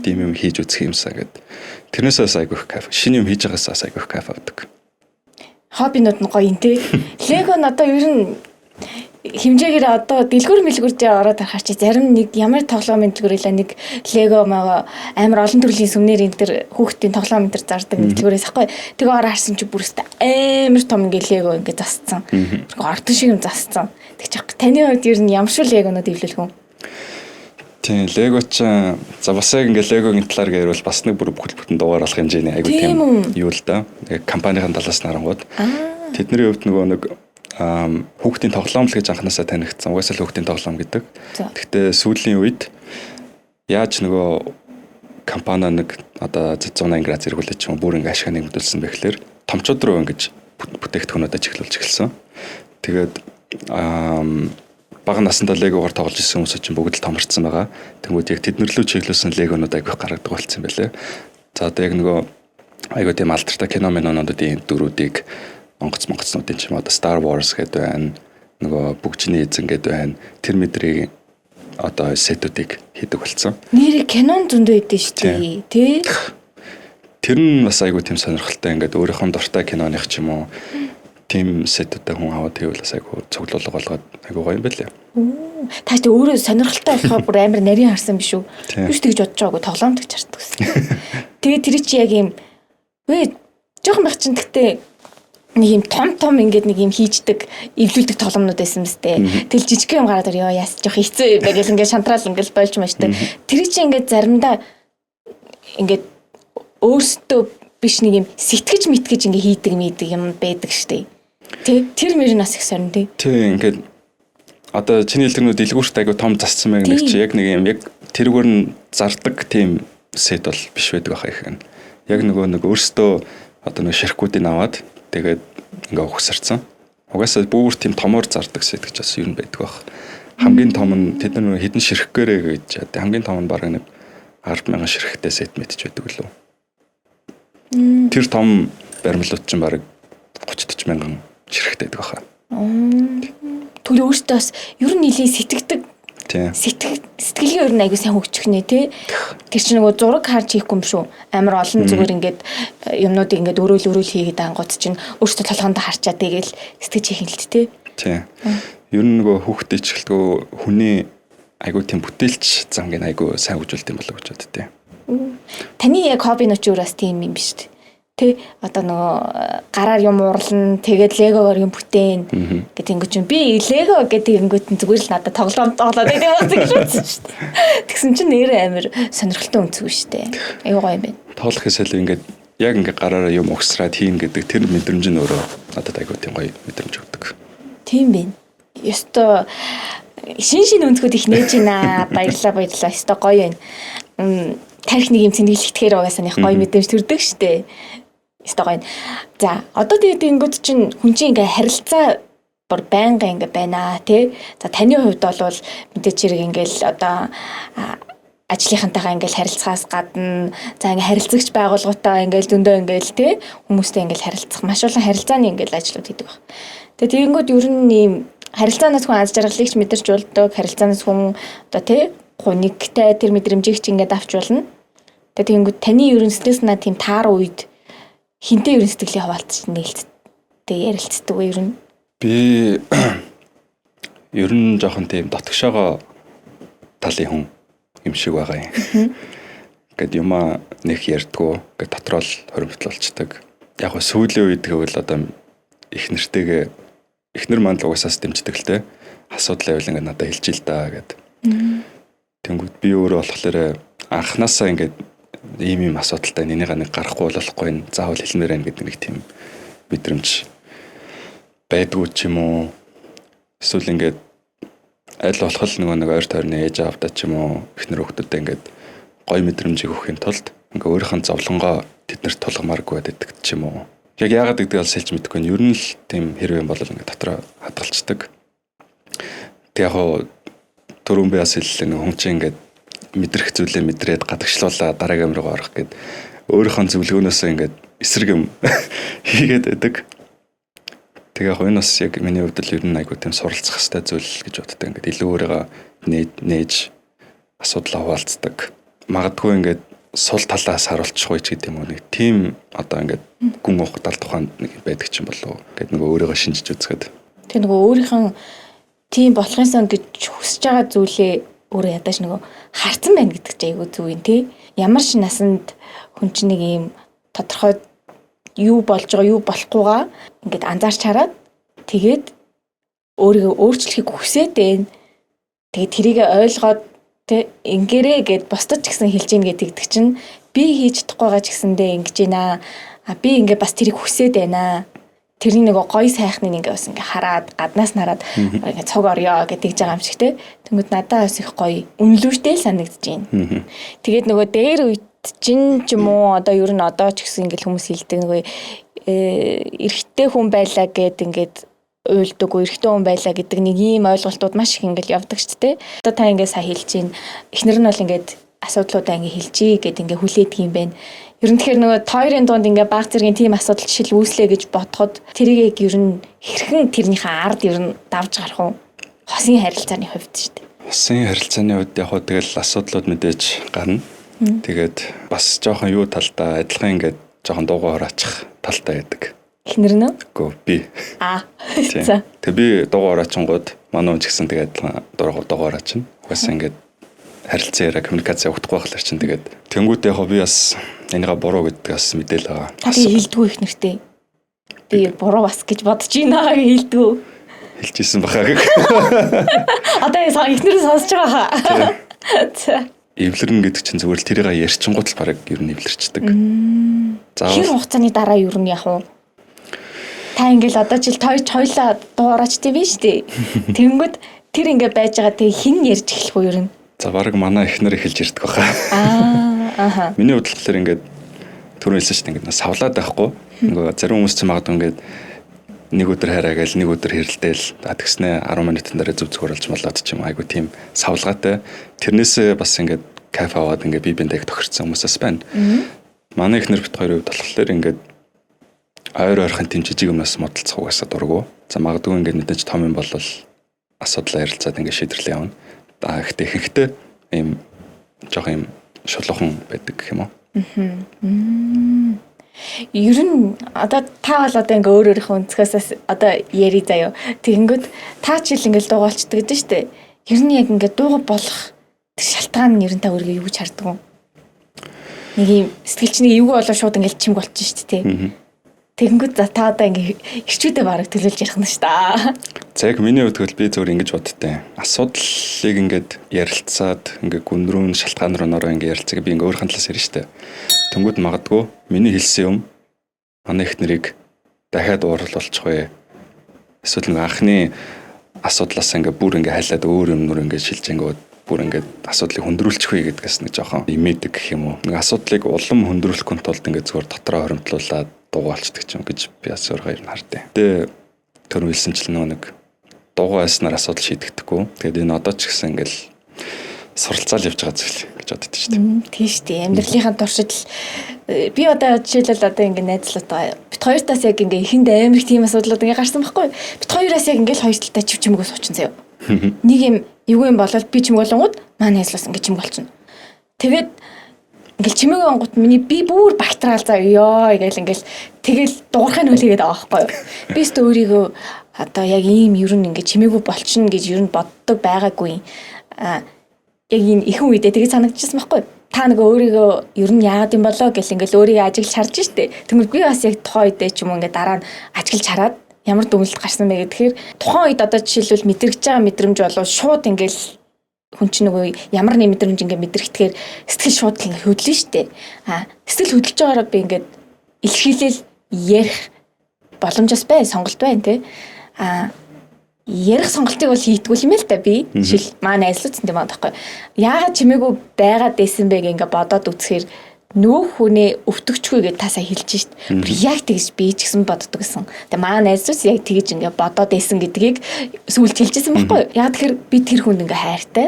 Тийм юм хийж үзэх юмсаа гэд. Тэрнээсээ айгу их кайф. Шинэ юм хийж байгаасаа айгу их кайф авдаг. Хоббинууд нь гоё юм те. Лего нь одоо ер нь хэмжээгээр одоо дэлгүүр мэлгүүрдээ ороод харахаар чи зарим нэг ямар тоглоомын дэлгүүрээ нэг лего маа амар олон төрлийн сүмнэр энэ төр хүүхдийн тоглоом энэ төр зардаг дэлгүүрээс ахгүй. Тэгээ ороо харсан чи бүрстэ амар том ингээ лего ингээ засцсан. Ордон шиг юм засцсан. Тэг чи таны хувьд ер нь ямар шиг легонууд ивлэх үү? Тийм лего ч за бас яг ингээ легогийн талаар гэвэл бас нэг бүр бүхэл бүтэн дугаар алах хэмжээний айгу тийм юу л да. Компанийн талаас нь харангууд тэдний хувьд нөгөө нэг хүүхдийн тоглоом л гэж анханасаа танигдсан. Угаасаа л хүүхдийн тоглоом гэдэг. Гэхдээ сүүлийн үед яаж нөгөө компани нэг одоо 180 градус зэрэгүүлж ч юм бүр ингээ ашиг нэмэгдүүлсэн бэ гэхээр томчууд руу ингэж бүтээгдэхүүнүүдээ чиглүүлж эхэлсэн. Тэгээд бага насндаа легогоор тоглож ирсэн хүмүүс чинь бүгд л томорцсон байгаа. Тэнгүүд яг тэднэрлүү чиглүүлсэн легонууд айгүйх гаргадаг болсон юм байлээ. За одоо яг нөгөө айгүй тийм алдартай кино минонуудын дөрүүдийг онгоцнуудын ч юм одоо Star Wars гэдэг байна. Нөгөө бүгжний эзэн гэдэг байна. Тэр мэдрийг одоо сетүүдийг хийдэг болсон. Нэрийг кинон зөндөө идэв шүү дээ. Тэ? Тэр нь бас айгүй тийм сонирхолтой ингээд өөрийнхөө дуртай киноных ч юм уу тийм сетүүдтэй хүн аваад тэгвэл бас айгүй цуглуулга болгоод айгүй гоё юм байлээ. Та ч өөрөө сонирхолтой болохоор бүр амар нарийн харсан биш үү? Биш тэгж бодож байгаагүй тоглоомд гэж хардаг гэсэн. Тэгээ тэр чи яг юм жоохон байх чинь гэхдээ нэг юм том ингээд нэг юм хийждэг, эвлүүлдэг тоглоомнууд байсан мэт. Тэгэл жижиг юм гараад ёо яас жоох хэцүү юм байгаад ингээд шантраал ингээд болж маждаг. Тэр чинь ингээд заримдаа ингээд өөрсдөө биш нэг юм сэтгэж мэтгэж ингээд хийдэг юм байдаг штэ. Тэр мөр нас их сорн тий. Тий ингээд одоо чиний хэлдэгнүүд дэлгүүрт айгу том зассан байх нэг чи яг нэг юм яг тэргээр нь зардаг тийм сет бол биш байдаг байхаа их. Яг нэг өөрсдөө одоо нэг ширхгүүдийг аваад тэгээд ингээ ухсарсан. Угаасаа бүр тийм томоор зардаг сет гэж бас юу байдаг байх. Хамгийн том нь тэд нар хэдэн ширхгээрээ гэж хамгийн том нь бараг нэг 10,000 ширхэгтэй сет мэдж байдаг лөө. Тэр том баримлууд чинь бараг 30-40 мянган ширхэгтэй байдаг байхаа. Түл өөртөө бас ер нь нилийн сэтгэдэг. Сэтгэлгээ ер нь аягүй сайн хөгжчихнэ тий. Тэр чинь нөгөө зураг харж хийхгүй юм шүү. Амар олон зүгээр ингээд юмнуудыг ингээд өрөөл хийгээд ангууд чинь өөртөө толгоонд харчаад тэгэл сэтгэж хийх юм л тий. Тий. Ер нь нөгөө хүүхдээ ч гэлтгөө хүний аягүй тийм бүтээлч замгийн аягүй сайн хөгжүүлдэг юм болоо гэж боддتي. Таны яг хобби нь ч өөрөөс тийм юм биш үү? Тэ одоо нөгөө гараар юм уурлна тэгээд легогоор юм бүтээн гэдэг ингэ чинь би лего гэдэг ингэт зүгээр л надад тоглоом тоглоод байдаг гэж бодсон шүү дээ. Тэгсэн чинь нэр амир сонирхолтой өнцөг шүү дээ. Аюу гоё юм байна. Тоглохээс илүү ингээд яг ингээд гараараа юм угсраад хийн гэдэг тэр мэдрэмж нь өөрөө надад аюу тийм гоё мэдрэмж өгдөг. Тийм байна. Ёстой шин өнцгүүд их нээж байна. Баярлалаа. Ёстой гоё байна. Тарих нэг юм цэнгэлэгдэхээр угаасаа нэг гоё мэдрэмж төрдөг шүү дээ. Истогоо. За, одоо тэгээд ингэүүд чинь хүн чинь ингээ харилцаа бүр байнга ингээ байна тий. За, таны хувьд бол мэдээч хэрэг ингээл одоо ажлынхантайгаа ингээл харилцахаас гадна за ингээ харилцагч байгууллагуудаа ингээл зөндөө ингээл тий хүмүүстэй ингээл харилцах маш олон харилцааны ингээл ажлууд хийдэг баг. Тэгээд тэгэнгүүт ер нь ийм харилцаанаас хүн аз жаргалыг ч мэдэрч болдог, харилцаанаас хүн одоо тий гунигтай тэр мэдрэмжийг ч ингээд авч болно. Тэгээд тэгэнгүүт таны ер нь стресс наа тийм таар үед хинтээ ерөн сэтгэлийн хаваалт нээлттэй ярилцдаг ер нь. Би ер нь жоохон тийм дотгошоогоо талын хүн юм шиг байгаа юм. Гэт юмаа нэг ярьдгүү. Гэт дотроо л хоримтол болчдаг. Яг гоо сүүлийн үед гэвэл одоо их нэр манд л угаасаас дэмждэг л те. Асуудал байвал ингээд надад хэлж ил даа гэд. Тэнгүүд би өөрөө болохоор анханасаа ингээд ийм асуудалтай нeenийга нэг гарахгүй болохгүй нь заавал хэлмээр байна гэдэг нэг тийм мэдрэмж байдгүй ч юм уу. Эсвэл ингээд аль болох нэг ойр тойрны ээж аавдаа ч юм уу эхнэр хүүхдүүдэд ингээд гоё мэдрэмжийг өгөхийн тулд ингээд өөрийнхөө зовлонгоо тэднэрт тулгамааргүй байдаг ч юм уу. Яг яагаад гэдгийг аль хэлж мэдэхгүй нь ер нь л тийм хэрэг юм бол ингээд дотроо хадгалцдаг. Тэг яг хоо түрүүн би бас хэллээ нэг хүн чинь ингээд мэдрэх зүйлээ мэдрээд гадагшлуулаа дараагийн амрыг орох гэд өөрийнхөө зөвлөгөөнөөс ингээд эсрэг юм хийгээд байдаг. Тэгээ яг энэ бас яг миний хувьд л ер нь айгуу тийм суралцах хэрэгтэй зүйл гэж боддог. Ингээд илүү өөрийгөө нээж асуудал хаваалцдаг. Магадгүй ингээд сул талаас харуулчихгүй ч гэдэг юм уу нэг тийм одоо ингээд гүн ухтал тухайд нэг байдаг ч юм болов. Ингээд нөгөө өөрийгөө шинжиж үзэхэд. Тэгээ нөгөө өөрийнхөө тийм болохынсан гэж хүсэж байгаа зүйлээ өөрөө ядаж нөгөө харцсан байна гэдэг чинь айгүй зүг юм тий. Ямар ч насанд хүн чинь нэг юм тодорхой юу болж байгаа юу болохгүйгаа ингээд анзаарч хараад тэгээд өөрийгөө өөрчлөхийг хүсээд байна. Тэгээд тэрийг ойлгоод тэг ингэрээ гэд бусдад ч гэсэн хэлж ийн гэдэг чинь би хийж чадахгүйгаа ч гэсэндээ ингэж байна. Би ингээ бас тэрийг хүсээд байна. Тэрний нэг гоё сайхныг ингээ бас ингээ хараад гаднаас нараад ингээ цог орё гэдэг жбайгаа юм шиг те. Тэнгүүд надад бас их гоё үнэлүүштэй санагдаж байна. Тэгээд нөгөө дээр үед чин ч юм уу одоо ер нь одоо ч гэсэн ингээ хүмүүс хэлдэг нөгөө эрэгтэй хүн байлаа гэд ингээд уйлдаг эрэгтэй хүн байлаа гэдэг нэг ийм ойлголтууд маш их ингээл явдаг шүү дээ. Одоо та ингээ сайн хэлж чинь эхнэр нь бол ингээд асуудлуудаа ингээ хэлжээ гэд ингээ хүлээдэг юм байна. Ер нь тэгэхээр нөгөө тойрын дунд ингээ баг зэргийн тийм асуудал жишэл үүслээ гэж бодоход тэрийг ер нь хэрхэн тэрнийхээ ард ер нь давж гарах уу? Хосын харилцааны хувьд шүү дээ. Хосын харилцааны хувьд яг хөө тэгэл асуудлууд мэдээж гарна. Тэгээд бас жоохон юу талдаа адилхан ингээд жоохон дуугаа хораачих талтай байдаг. Эхнэр нь? Үгүй би. За. Тэг би дуугаа хороочингууд манай хүн ч гэсэн тэгээд адилхан дуугаа хороочно. Угаасаа ингээд харилцаараа коммуникац явагдахгүй байхлаар чинь тэгээд тэнгуүтэй яг би бас энийга буруу гэдгээс мэдээл байгаа. Та хэлдэггүй их нэртэй. би буруу бас гэж бодож байна хэлдэггүй. Хэлжсэн бахаа гэх. Одоо эхнэрээ сонсож байгаа хаа. За. Эвлэрнэ гэдэг чинь зүгээр л тэрийг ярьчингууд л бараг ер нь эвлэрчдэг. Хэр хугацааны дараа ер нь яг уу? Та ингээл одоо жил хоёлаа дуурайч тийм биш үү? Тэнгүүд тэр ингээ байж байгаа тэг хин ярьж эхлэх үү ер нь? За бараг манай эхнэр эхэлж ирдэг баха. Ааха. Миний бодлохоор ингээд түрүү хэлсэн шүү дээ ингээд савлаад байхгүй. Нөгөө зарим хүмүүс ч магадгүй ингээд нэг өдөр хараа гээл нэг өдөр хэрэлдээл тэгснэ 10 минутын дараа зүг зүгээр болж болоод ч юм айгу тийм савлгаатай. Тэрнээсээ бас ингээд кафе аваад ингээд би биндээ тохирцсон хүмүүсээс байна. Манай эхнэр бит хоёрын хувьд болохоор ингээд ойрхон тийм жижиг юмнаас модалцах угаасаа дурггүй. За магадгүй ингээд мэдээж том юм бол асуудал ярилцаад ингээд шийдэрлээ явна. Гэхдээ ихэнхдээ ийм жоох юм шулуухан байдаг гэх юм уу. Ер нь одоо та бол одоо ингээ өөрөөрийнхөө өнцгөөс одоо яри заяа. Тэгэнгүүт та ч ил ингээл дуугаалцдаг гэдэг нь шүү дээ. Ер нь яг ингээ дууга болох тэр шалтгаан нь ер нь та өөрийгөө юу гэж хардаг вэ? Нэг юм сэтгэлчний эвгүй болоо шууд ингээл чимэг болчих шүү дээ. Тэгэнгүүт та одоо ингээ ирчүүдээ бараг төлөөлж ярих нь шүү дээ. За яг миний хувьд би зөвөр ингэж боддтой. Асуудлыг ингээд ярилцаад ингээ гүнрүүн шалтгаан руу нөрөө ингээ ярилцаг би ингээ өөрхөн талаас ярина шүү дээ. Тэнгүүд магадгүй миний хэлсэн юм манай эхнэрийг дахиад уурлуулчих вэ. Эсвэл нэг анхны асуудлаас ингээ бүр ингээ хайлаад өөр юмнөр ингээ шилж ингээд бүр ингээ асуудлыг хөндрүүлчих вэ гэдгээс нэг жоохон имэдэг гэх юм уу. Нэг асуудлыг улам хөндрүүлэхгүй тулд ингээ зүгээр дотроо хоримтлуулаад дуугаалцдаг ч юм гэж би бас өөрөө ер нь хардیں۔ Тэгээ тэр үйлсэнчл нэг дуугаа байснаар асуудал шийдэгдэхгүй. Тэгээд энэ одоо ч гэсэн ингээл суралцаал явж байгаа зүйл гэж боддог шүү дээ. Тийм шүү дээ. Амьдралынхаа туршид би одоо жишээлбэл одоо ингээ найзлуудаа бит хоёртаас яг ингээ ихэнд амар их тийм асуудлууд ингээ гарсан байхгүй. Бит хоёроос яг ингээл хоёр талтай чимээгөө суучин заяа. Нэг юм эвгүй юм болоод би чимэг болонгууд манай найзлаас ингээ чимэг болчихно. Тэгээд ингээл чимээг онгот миний би бүр бактериал заа ёо гээл ингээл тэгэл дуурхайн хөлийгээд байгаа байхгүй юу. Би ч өөрийгөө одоо яг ийм ер нь ингээ чимээгүй болчихно гэж ер нь боддог байгаагүй. Яг энэ ихэнх үедээ тэгээд санагдчихсан байхгүй юу. Та нөгөө өөрийгөө ер нь яагаад юм болоо гэл ингээл өөрийгөө ажиглаж харж штэ. Тэгмэл би бас яг тухайн үедээ ч юм уу ингээ дараа нь ажиглаж хараад ямар дүгнэлт гарсан бэ гэхээр тухайн үед одоо жишээлбэл мэдрэгч байгаа мэдрэмж болов шууд ингээл хүн чинь нөгөө ямар нэг мэдрэмж ингээ мэдрэхтэйгээр сэтгэл шууд ингээ хөдлөн штэ. Сэтгэл хөдлөж байгаагаар би ингээд илэрхийлэл ярих боломжос бай, сонголт байна те. Ярих сонголтыг бол хийдгүүл юм л та би. Жишээл маа найзлууц юм байна таахгүй. Яагаад чимээгүй байгаад байсан бэ ингээ бодоод үзэхээр нөө хүнээ өвтөгчгүй гэдээ тасаа хэлж шít. Яг тэгж би ч гэсэн боддог гэсэн. Тэгээ маа найзлууц яг тэгж ингээ бодоод байсан гэдгийг сүүлд хэлжсэн байхгүй. Яг тэгэхээр би тэр хүнд ингээ хайртай.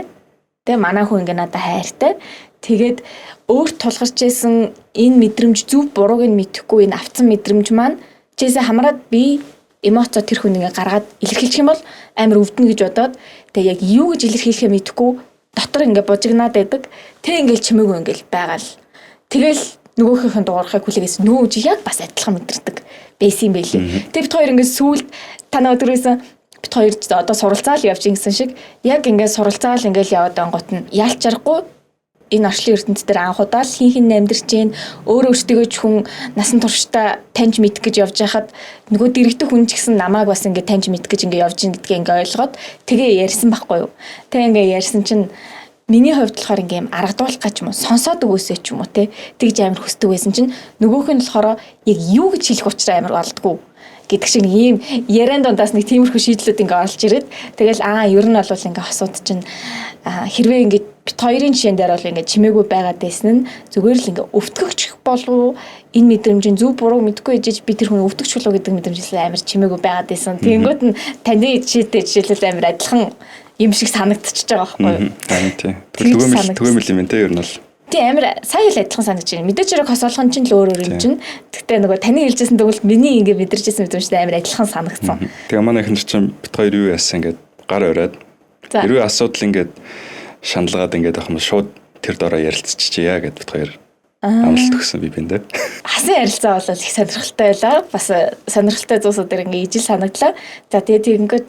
Тэгээ манай хүн ингээ надад хайртай. Тэгээд өөрт тулгарч байсан энэ мэдрэмж зөв бурууг нь мэдэхгүй энэ авцсан мэдрэмж маань чээсээ хамраад би эмоцоо тэр хүн ингээ гаргаад илэрхийлчих юм бол амар өвдөнө гэж бодоод тэгээ яг юу гэж илэрхийлэхээ мэдэхгүй дотор ингээ бужигнаад байдаг. Тэг ингээл чимээгүй ингээл байгаал. Тэгэл нөгөөхийнхэн дуурахыг хүлээгээс нөөж яг бас адилхан мэдэрдэг байсан юм байлээ. Тэг бит хоёр ингээ сүулт танаа өдрөөсөн бит хоёр одоо суралцаал явж ингэсэн шиг яг ингээ суралцаал ингээл яваад ангууд нь яалч чарахгүй энэ орчлын ертөнцийн дээр анх удаа л хин амьдарч जैन өөрөө өөртөө ч хүн насан туршдаа таньж мэдэх гэж явж байхад нөгөө дэрэгдэх хүн ч гэсэн намайг бас ингээ таньж мэдэх гэж ингээ явж ин гэдгийг ингээ ойлгоод тэгээ ярьсан байхгүй юу. Тэгээ ингээ ярьсан чинь миний хувьд болохоор ингээ юм аргадуулах гэж юм уу сонсоод өгөөсэй ч юм уу те тэгж амар хүсдэг байсан чинь нөгөөх нь болохоор яг юу гэж хэлэх учраа амар болдгоо гэдэг шиг ийм яриан дундаас нэг тиймэрхүү шийдлүүд ингээ орж ирээд тэгэл ер нь бол ингээ асуудаг чинь хэрвээ ингээ бит хоёрын жишээн дээр бол ингээ чимээгүй байгаад байсан нь зүгээр л ингээ өвтгөгч болов энэ мэдрэмжийн зөв буруу мэдгүй ээжж би тэр хүн өвтгөгч болов гэдэг мэдрэмжээс амар чимээгүй байгаад байсан. Тэнгүүд нь таны жишээлбэл амар адилхан юм шиг санагдчихж байгаа байхгүй юу? Тийм. Түгээмэл юм те ер нь бол. Тийм амар сая л адилхан санагдаж байна. Мэдээж хэрэг хос олхон чинь л өөр юм чинь. Гэхдээ нөгөө таны хэлжсэн тэгвэл миний ингээ мэдэрчсэн мэдрэмжтэй амар адилхан санагдсан. Тэгээ манай ихэнх чинь бит хоёр юу яасан ингээд гар ороод хэрвээ асуудал ингээд шаналгаад ингээд авах юм шууд тэр дороо ярилцчихъя гэд бит хоёр амлалт өгсөн би биндээ. Хасан ярилцаа бол их сонирхолтой байлаа. Бас сонирхолтой зүйлсүүд дээр ингээ ижил санагдлаа. За тэгээд тэгэнгүүт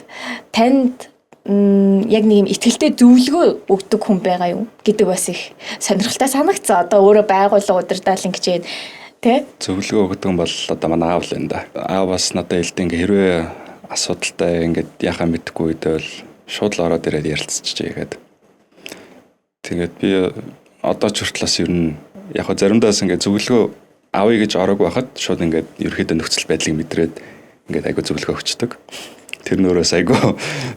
танд яг нэг юм ихтгэлтэй зөвлөгөө өгдөг хүн байгаа юу гэдэг бас их сонирхолтой санагцсан. Одоо өөрөө байгууллага удирдаал ингэж Тэ? Зөвлөгөө өгдөг нь бол одоо манай аав л энэ да. Аав бас надад хэлдэг ингээ хэрвээ асуудалтай ингээд яхаа мэдэхгүй үедээ бол шууд л ороод ирээд ярилцчихъя гэдэг. Тэгээд би одоо ч хүртэл бас ер нь яг хөө заримдаас ингээ зөвлөгөө авъя гэж ороогүй байхад шууд ингээд ерөөхдөө нөхцөл байдлыг мэдрээд ингээд айгу зөвлөгөө өгчдөг. Тэр нөрөөс айгу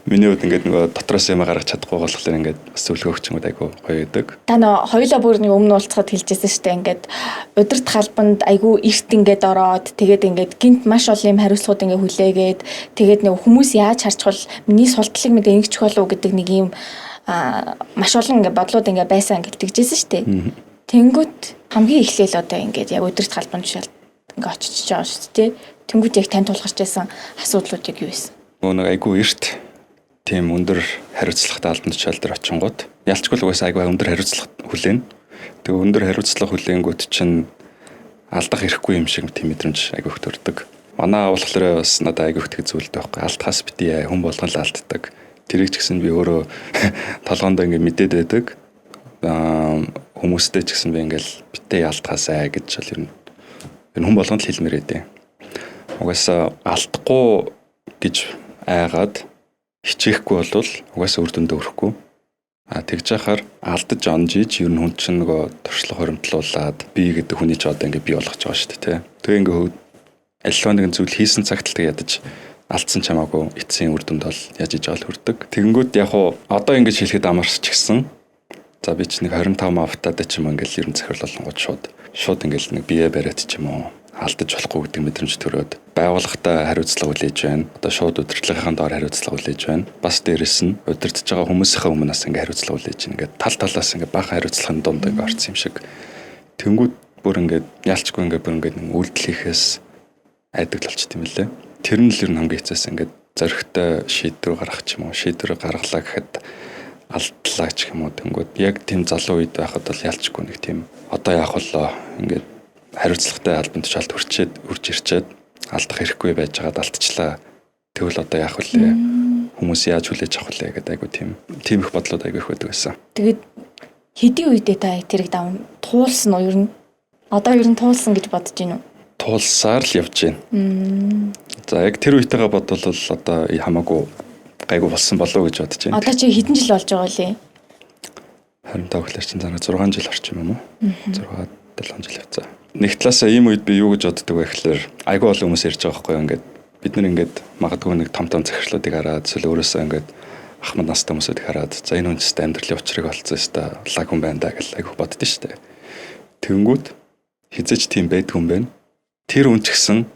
миний хувьд ингээд нөгөө дотроос юм гаргаж чадахгүй болохоор ингээд бас зөвлөгөө өгч юм айгу гоё байдаг. Та нөө хоёулаа бүр нэг өмнө уулзахад хэлжсэн шүү дээ. Ингээд удирд халбанд айгүй эрт ингээд ороод тэгээд ингээд гинт маш олон юм хариуцлагууд ингээд хүлээгээд тэгээд нэг хүмүүс яаж харчвал миний султлыг мэдээ ингэчих болов гэдэг нэг юм маш олон ингээд бодлууд ингээд байсан ингээд тэгжсэн шүү дээ. Тэнгүүт хамгийн эхлээл одоо ингээд яг удирд халбанд шал ингээд очиж байгаа шүү дээ. Тэнгүүт яг тань тулгарч байсан асуудлууд яг юу вэ? Нэг айгүй эрт тийм өндөр хариуцлагатай албан тушаал дээр очингууд ялчгүй л угаасаа айгүй өндөр хариуцлага хүлээн. Тэгээ өндөр хариуцлага хүлээнгүүт чинь алдах ирэхгүй юм шиг тийм мэдрэмж айгүй их төрдөг. Манай аав болохоор бас надад айгүй их тэг зүйлтэй байхгүй. Алдхаас битээ хүн болгон л алддаг. Тэрийг ч гэсэн би өөрөө толгоондоо ингэ мэдээд байдаг. Хүмүүстэй ч гэсэн би ингээл битээ алдхаасаа гэж бол ер нь хүн болгонд л хэлмээр байдیں۔ Угаасаа алдахгүй гэж айгаад хичээхгүй болвол угаасаа үр дүндээ хүрэхгүй. Тэгж яхаар алдаж онжиж ер нь хүн чинь нөгөө туршлага хоримтлуулад би гэдэг хүний ч одоо ингээ бий болгож байгаа шүү дээ. Тэгээ ингээ альва нэгэн зүйл хийсэн цагт л ядаж алдсан ч хамаагүй эцсийн үр дүнд бол яаж иж байгаа л хүрдэг. Тэгэнгүүт яг уу одоо ингэж хэлэхэд амарч ч гэсэн за би ч нэг 25 мавтаад ч юм ингээл ер нь захирал болонгууд шууд ингээл нэг бие бариад ч юм уу алдаж болохгүй гэдэг мэдрэмж төрөөд байгууллагатай хариуцлага хүлээж байна. Одоо шууд удирдлагын доор хариуцлага хүлээж байна. Бас дээрэс нь удирдах байгаа хүмүүсийнхээ өмнөөс ингээ хариуцлага хүлээж байна. Ингээ тал талаас ингээ баахан хариуцлагын дунд ингээ орсон юм шиг. Тэнгүүд бүр ингээ ялчгүй ингээ бүр ингээ үйлдэл хийхээс айдаг л болчих юм лээ. Тэр нь л ер нь хамгийн хэцээс ингээ зоригтой шийдвэр гаргах ч юм уу, шийдвэр гаргалаа гэхэд алдлаа ч юм уу. Тэнгүүд яг тийм залуу үед байхад бол ялчгүй нэг тийм одоо яах болоо ингээ хариуцлагатай албан тушаалд хүрч ирчээд алдах хэрэггүй байж байгаад алдчихлаа. Тэгвэл одоо яах вэ? Хүмүүс яаж хүлээж авах вэ гэдэг айгу тийм их бодлоод айгу их байдаг байсан. Тэгээд хэдийн үедээ та тэрийг туулсан уу ер нь? Одоо ер нь туулсан гэж бодож байна уу? Туулсаар л явж байна. За яг тэр үетэйгээ бодвол одоо хамаагүй гайгүй болсон болов уу гэж бодож байна. Одоо чи хэдэн жил болж байгаа вэ? Харин тааглаар чинь 6 жил орчим юм уу? 6-7 жил явцаа. Нэг талаасаа ийм үед би юу гэж боддог вэ гэхээр айгүй олон хүмүүс ярьж байгаа байхгүй ингээд бид нар ингээд магадгүй нэг том захирлуудыг хараад эсвэл өөрөөсөө ингээд ахмад настай хүмүүсүүдийг хараад за энэ үнэстэй амьдралын учрыг олцсон ёстой лаг хүн байна да гэж айгүй боддоо штэ. Тэнгүүд хизээч тийм байдгүй юм байна. Тэр үн ч гэсэн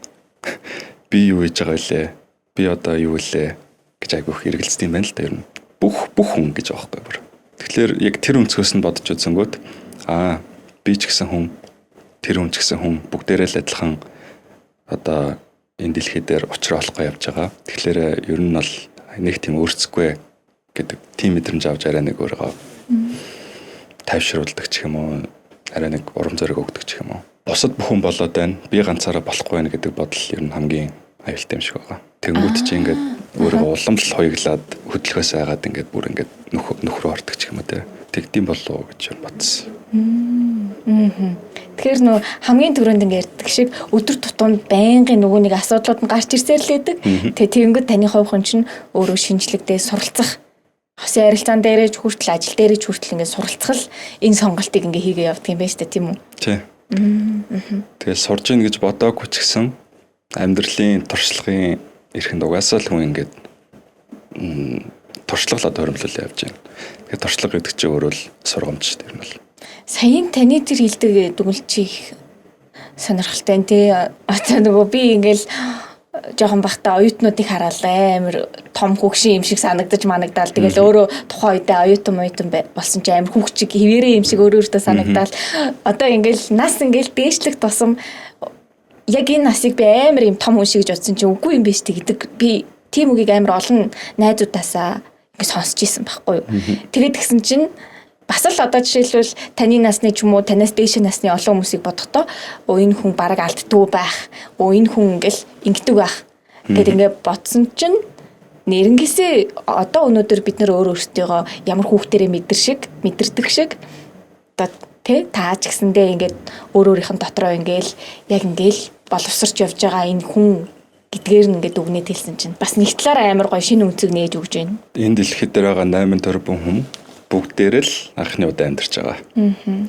би юу хийж байгаа вэ? Би одоо юу вэ гэж айгүй их эргэлздэг юм байна л да ер нь. Бүх хүн гэж байгаа байхгүй бүр. Тэгэхээр яг тэр өнцгөөс нь бодож үзэнгүүт би ч гэсэн хүн тэр хүн ч гэсэн хүн бүгдээрээ л адилхан одоо энэ дэлхий дээр учраа олохгүй явж байгаа. Тэгэхээр ер нь бол нэг тийм өөрсдөө гэдэг тийм мэдрэмж авч арай нэг өөрөө тайвшруулдаг ч юм уу, арай нэг урам зориг өгдөг ч юм уу. Бусад бүхэн болоод байна. Би ганцаараа болохгүй байх гэдэг бодол ер нь хамгийн аюултай юм шиг байгаа. Тэнгүүд чи ингээд өөрөө уламжлал хоёглаад хөдөлгөөс айгаад ингээд бүр ингээд нөхрөө ордог ч юм уу те. Тэгдэм болов уу гэж бодсон. Тэгэхээр нөө хамгийн түрүүнд ингээд ярьдаг шиг өдөр тутамд байнгын нөгөө нэг асуудлууд нь гарч ирсээр л байдаг. Тэгээ тэгэнгүүт таны хувьхан чинь өөрөө шинжлэхдээ суралцах хосын харилцаан дээрээ ч хүртэл ажил дээрээ ч хүртэл ингээд суралцах энэ сонголтыг ингээд хийгээ явдаг юм байна шүү дээ тийм үү? Тий. Тэгээ сурж ийн гэж бодоогүй ч гэсэн амьдралын туршлагын эрхэнд угаасаа л хүн ингээд туршлагалаад хоримлол явж байна. Тэгээ туршлага гэдэг чинь өөрөө л сургамж шүү дээ юм бол. Саяын таны тэр хэлдэг дүгэл чих сонирхолтой нь тий. Одоо нөгөө би ингээл жоохон бахта оюутнуудыг хараад амар том хөгшин юм шиг санагдаж манагдаал. Тэгэл өөрөө тухайн үедээ оюутан болсон чи амар хөгчиг хിവэрээ юм шиг өөрөөдөө санагдаал. Одоо ингээл нас ингээл дээшлэх тусам яг энэ насыг би амар юм том хүн шиг гэж бодсон чи үгүй юм биш гэдэг. Би тийм үгийг амар олон найзуудаасаа ингээд сонсч ийсэн байхгүй юу. Тэгээд гисэн чинь бас л одоо жишээлбэл таны насны ч юм уу танаас дээш насны олон хүмүүсийг бодохдоо энэ хүн бараг алддгүй байх. Энэ хүн ингээл ингэдэг байх. Гэт ингээд бодсон чинь нэрнгээсээ одоо өнөөдөр бид нөр өөр өөртөө ямар хүүхдэрээ мэдэрдэг шиг одоо Тэ та ч гэсэндээ ингээд өөрийнх нь дотроо ингээл яг ингээл боловсрч явж байгаа энэ хүн гэдгээр нь ингээд үгнэд хэлсэн чинь бас нэг талаараа амар гоё шинэ үнцэг нээж өгж байна. Энэ дэлхийд дээр байгаа 8 тэрбум хүн бүгдээр л анхны удаа амьдарч байгаа.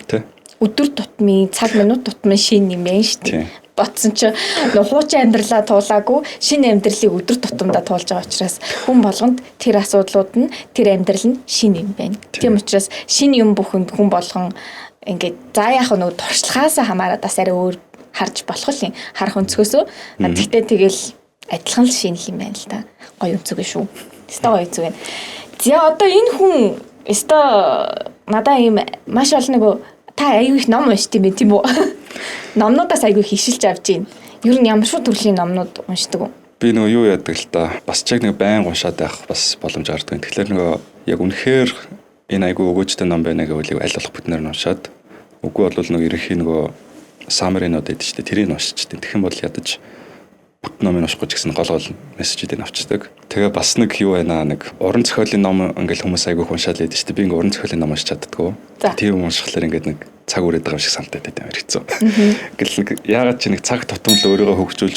Тэ? Өдөр тутмын цаг минут тутмын шинэ юм байна шүү дээ. Ботсон чи хуучин амьдралаа туулаагүй шинэ амьдралыг өдөр тутамдаа туулж байгаа учраас хүн болгонд тэр асуудлууд нь тэр амьдрал нь шинэ юм байна. Тийм учраас шинэ юм бүхэнд хүн болгон ингээд за яах вэ нөгөө туршлагаасаа хамаарат бас арай өөр харж болох юм. Харах өнцгөөсөө. Тэгтээ тэгэл адилхан л шинэ юм байна л та. Гоё өнцөг шүү. Өстой гоё өнцөг байна. За одоо энэ хүн өстой надаа ийм маш олон нөгөө та аюу их ном уншд юм бэ тийм үү? Номнуудаас аюу их ишилж авч гин. Ер нь ямар шүү төрлийн номнууд уншдаг вэ? Би нөгөө юу яадаг л та. Бас ч яг нэг байн уншаад байх бас боломж гардаг. Тэгэхээр нөгөө яг үнэхээр энэ аюу өгөөжтэй ном байна гэвэл аль болох бүтнээр нь уншаад үгүй бол нөгөө ерөнхий нөгөө саммаринууд эд ч тэрийг уншиж дээ. Тэгэх юм бол ядаж бүтэн номыг уншихгүй ч гэсэн гол мессежүүдийг авчдаг. Тэгээ бас нэг юу байна нэг уран зохиолын ном ингээл хүмүүс айгүйх уншаал байдаг шүү дээ. Би ингээ уран зохиолын ном уншиж чаддаггүй. Тийм уншихлаар ингээд нэг цаг үрээд байгаа шиг санагдаад байдаг юм хэрэгцээ. Ингээл яагаад ч нэг цаг тутам л өөрийгөө хөгжүүлж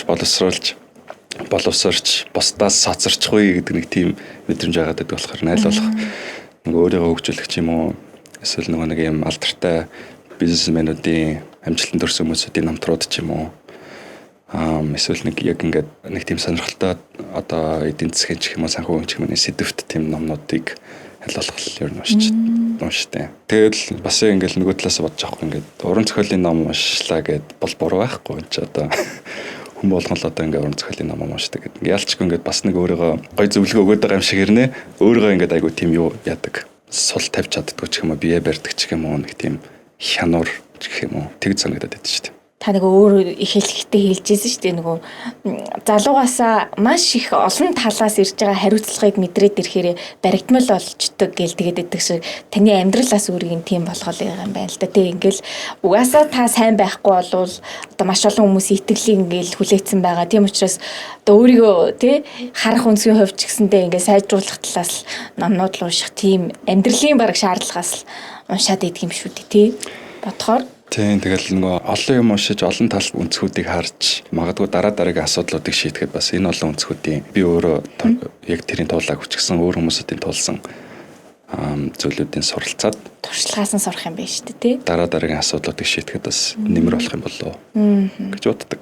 боловсрч бусдаас соцорчихгүй гэдэг нэг тийм мэдрэмж байгаад байдаг болохоор найл болох нэг өөрийгөө хөгжүүлэх юм уу эсвэл нэг юм алдартай бизнесмэнүүдийн амжилтанд хүрсэн хүмүүсийн намтрууд ч юм уу эсвэл нэг яг ингээд нэг тийм сонирхолтой одоо эдийн засгийн ч юм уу санхүүгийн ч юм уу сэдвт тийм номнуудыг аль болох ер нь унштай. Тэгэл бас ингээд нөгөө талаас бодож авах ингээд уран зохиолын ном уншлаа гэд бол буруу байхгүй ч одоо хүн болгон л одоо ингээд уран зохиолын ном уншдаг гэдэг. Яалчгүй ингээд бас нэг өөрийгөө гой зөвлөгөө өгöd байгаа юм шиг хэрнээ өөрийгөө ингээд айгу тийм юу яадаг сул тавьж чаддгүй ч юм уу бие барьдаг ч юм уу нэг тийм хянуур гэх юм уу тэг санагдаад байдаг шүү дээ. Та нэг өөр их хэлэхдээ хэлжсэн шүү дээ нөгөө залуугаасаа маш их олон талаас ирж байгаа хариуцлагыг мэдрээд ирэхээр баригдмал болчдөг гэл тэгээд идэх шиг таны амьдралаас өөрийг нь тийм болгоол юм байна л да. Тэг ингээл угаасаа та сайн байхгүй болвол одоо маш олон хүмүүсийн итгэлийг ингээл хүлээцсэн байгаа. Тийм учраас одоо өөрийгөө тий харах үнсгийн хувьд ч гэсэндээ ингээд сайжруулах талаас номнууд л унших тийм амьдралын бараг шаардлагаас л уншаад идэх юм шүү дээ тий бодохоор. Тийм тэгэл нөгөө олон юм уншиж олон тал өнцгүүдийг харж магадгүй дараагийн асуудлуудыг шийдэхэд бас энэ олон өнцгүүдийн би өөрөө яг тэрийн туулааг хүчгсэн өөр хүмүүсийн туулсан зүйлүүдийн суралцаад туршлагаас нь сурах юм байна шүү дээ тий. Дараагийн асуудлуудыг шийдэхэд бас нэмэр болох юм болов гэж боддог.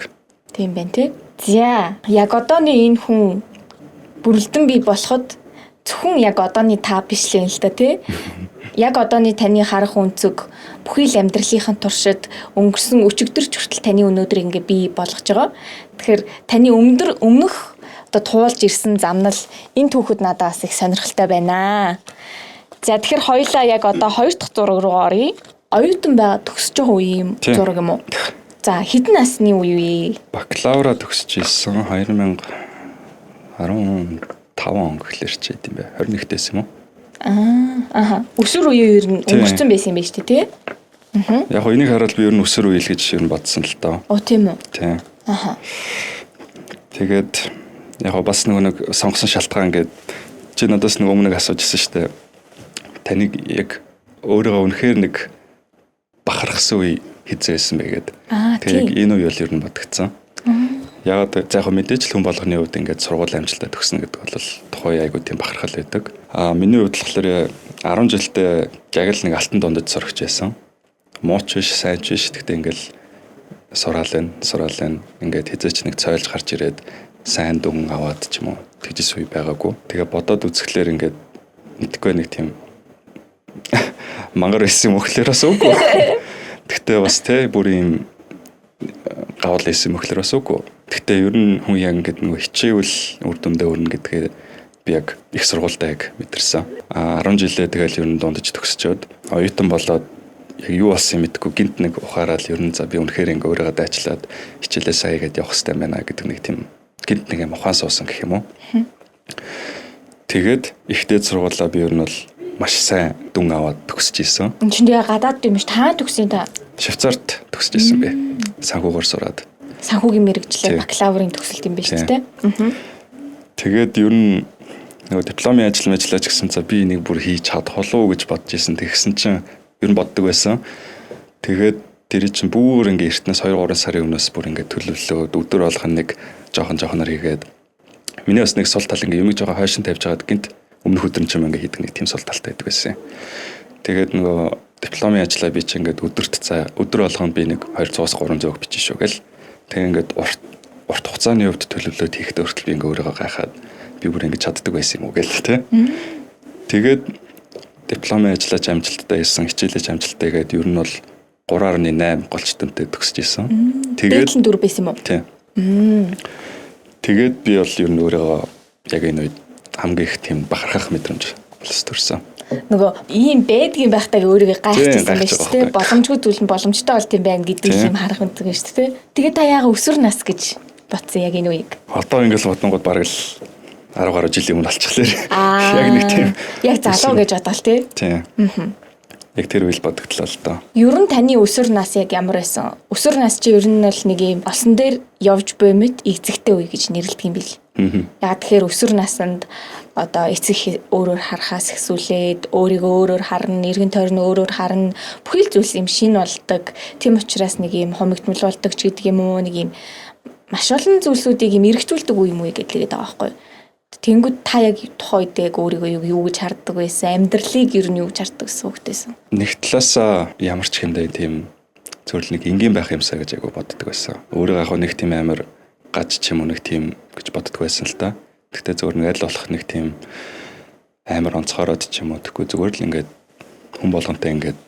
Тийм байна тий. За яг одооны энэ хүн бүрэлдэн бий болоход зөвхөн яг одооны та биш л юм л да тий. Яг одооны таны харах үнцэг бүхий л амьдралынхын туршид өнгөрсөн өчигдөрч хүртэл таны өнөөдрийг ингээ бий болгож байгаа. Тэгэхээр таны өмнөх одоо туулж ирсэн замнал энэ түүхэд надаас их сонирхолтой байна. За тэгэхээр хоёлаа яг одоо хоёр дахь зураг руу оръё. Оюутан байгаа төгсөж байгаа үеийн зураг юм уу? За хэдэн насны үе вэ? Бакалавра төгсөж ирсэн 2015 он гэхлээр ч юм бэ. 21-ээс юм уу? Өсвөр үеийн ер нь өнгөрцөн байсан юм байна шүү дээ тий. Яг энийг хараад би ер нь өсвөр үеэл гэж ер нь бодсон л доо. Оо тийм үү? Тийм. Тэгээд яг бас нэг сонгосон шалтгаан ингээд чи надаас нэг өмнө асууж ирсэн шүү дээ. Таныг яг өөрийгөө үнэхээр нэг бахархсан үе хизээсэн бэ гэдэг. Тэгээд энэ үе бол ер нь бодогдсон. Яг за мэдээж л хүн болгоны хувьд ингээд сургуулийн амжилтаа төгснө гэдэг бол тухайн айгуу тийм бахархал байдаг. Миний хувьд болохоор 10 жилдээ яг л нэг алтан дундад сурагч байсан. Мууч биш, сайн биш. Тэгтээ ингээл сураал байна. Ингээд хизээч нэг цойлж гарч ирээд сайн дүн аваад ч юм уу тэгжис үе байгаагүй. Тэгээ бодоод үзэхлээр ингээд мэдгүй нэг тийм мангар байсан мөхлөр бас үгүй. Тэгтээ бас те бүр юм гавал байсан мөхлөр бас үгүй. Тэгтээ ер нь хүн яг ингээд нөгөө хичээвэл үр дүндээ өрнө гэдгээ би яг их сургуультай яг мэдэрсэн. 10 жилээ тэгэл ер нь дундаж төгсчөөд оюутан болоод яг юу болсон юм мэдгүй гинт нэг ухаарал ер нь за би үнэхээр ингээ өөрийгөө дайчлаад хичээлээ сайн хийгээд явах хэрэгтэй байна гэдэг нэг тийм гинт нэг юм ухаан суусан гэх юм уу. Тэгээд ихтэй сургуулаа би ер нь бол маш сайн дүн аваад төгсөж исэн. Энд чинь тэгээ гадаад юм ш та төгсөн та? Швейцарт төгсөж исэн бэ. Санхүүгээр сураад. Санхүүгийн мэрэгчлэр бакалаврын төгсөлт юм биш үү те? Тэгээд ер нь нөгөө дипломын ажиллаж гисэн за би энийг бүр хийж чадах болов уу гэж бодож исэн. Тэгсэн чинь ер нь боддог байсан. Тэгээд тэр чинь бүр ингээ эртнээс 2-3 сарын өмнөөс бүр ингээ төлөвлөөд өдөр болгон нэг жоохон хийгээд миний бас нэг сул тал ингээ юмыг жоохон хойшин тавьж байгаад гинт өмнөх өдөр нь ч юм ингээ хийдэг нэг тийм сул талтай байдаг байсан. Тэгээд нөгөө дипломын ажлаа би чи ингээ өдөр болгонд би нэг 200-аас 300 бичиж шүү гэл. Тэгээд ингээ урт хугацааны хувьд төлөвлөлт хийхдээ хүртэл би ингээ өөрийгөө гайхаад би бүр ингээ чаддаг байсан юм уу гэл тэ. Тэгээд дипломын ажлаач амжилттай хийсэн, хичээлээч амжилттай гээд ер нь бол 3.8 голчтомтой төгсөж исэн. Тэгээд л 4 байсан юм уу? Тийм. Тэгээд би бол ер нь өөрийгөө яг энэ үед хамгийн их тийм бахархах мэдрэмж болс төрсөн. Нөгөө ийм байдгийн байхтайг өөрийгөө гайхчихсан байж тээ. Боломжгүй зүйл нь боломжтой болт юм байна гэдэг юм харах үнтэй шүү дээ. Тэгээд та яага өсвөр нас гэж батсан яг энэ үеийг. Одоо ингээл боднонгууд бараг л 10 гаруй жилийн өмнө болчихлоо. Яг нэг тийм. Яг залуу гэж бодвол тий. Тийм. Яг тэр үйл бодогдлоо л доо. Ер нь таны өсвөр нас яг ямар байсан? Өсвөр нас чи ер нь бол нэг юм осон дээр явж буймэд эцэгтэй үе гэж нэрлэдэг юм бил. Яг тэгэхээр өсвөр насанд одоо эцэг өөрөөр харахаас ихсүүлээд өөрийгөө өөрөөр харна, эргэн тойрон өөрөөр харна, бүхэл зүйлс юм шин болдог. Тийм учраас нэг юм хомигдмал болдог ч гэдэг юм уу, нэг юм маш олон зүйлсүүдийг юм эргэжүүлдэг үе юм уу гэдэг байгаа байхгүй юу? Тэнгүүд та яг тухайн үед яг өөрийгөө юу гэж харддаг байсан? Амьдралыг ер нь юу гэж харддаг гэсэн үгтэйсэн? Нэг талаас ямар ч хэмдэ тийм зөвхөн нэг энгийн байх юмсаа гэж айгу боддог байсан. Өөрөө яг нэг тийм амар гаж ч юм уу нэг тийм гэж боддог байсан л та. Гэхдээ зөвхөн нэг аль болох нэг тийм амар онцгороод ч юм уу тэгэхгүй зүгээр л ингээд хүн болгонтэй ингээд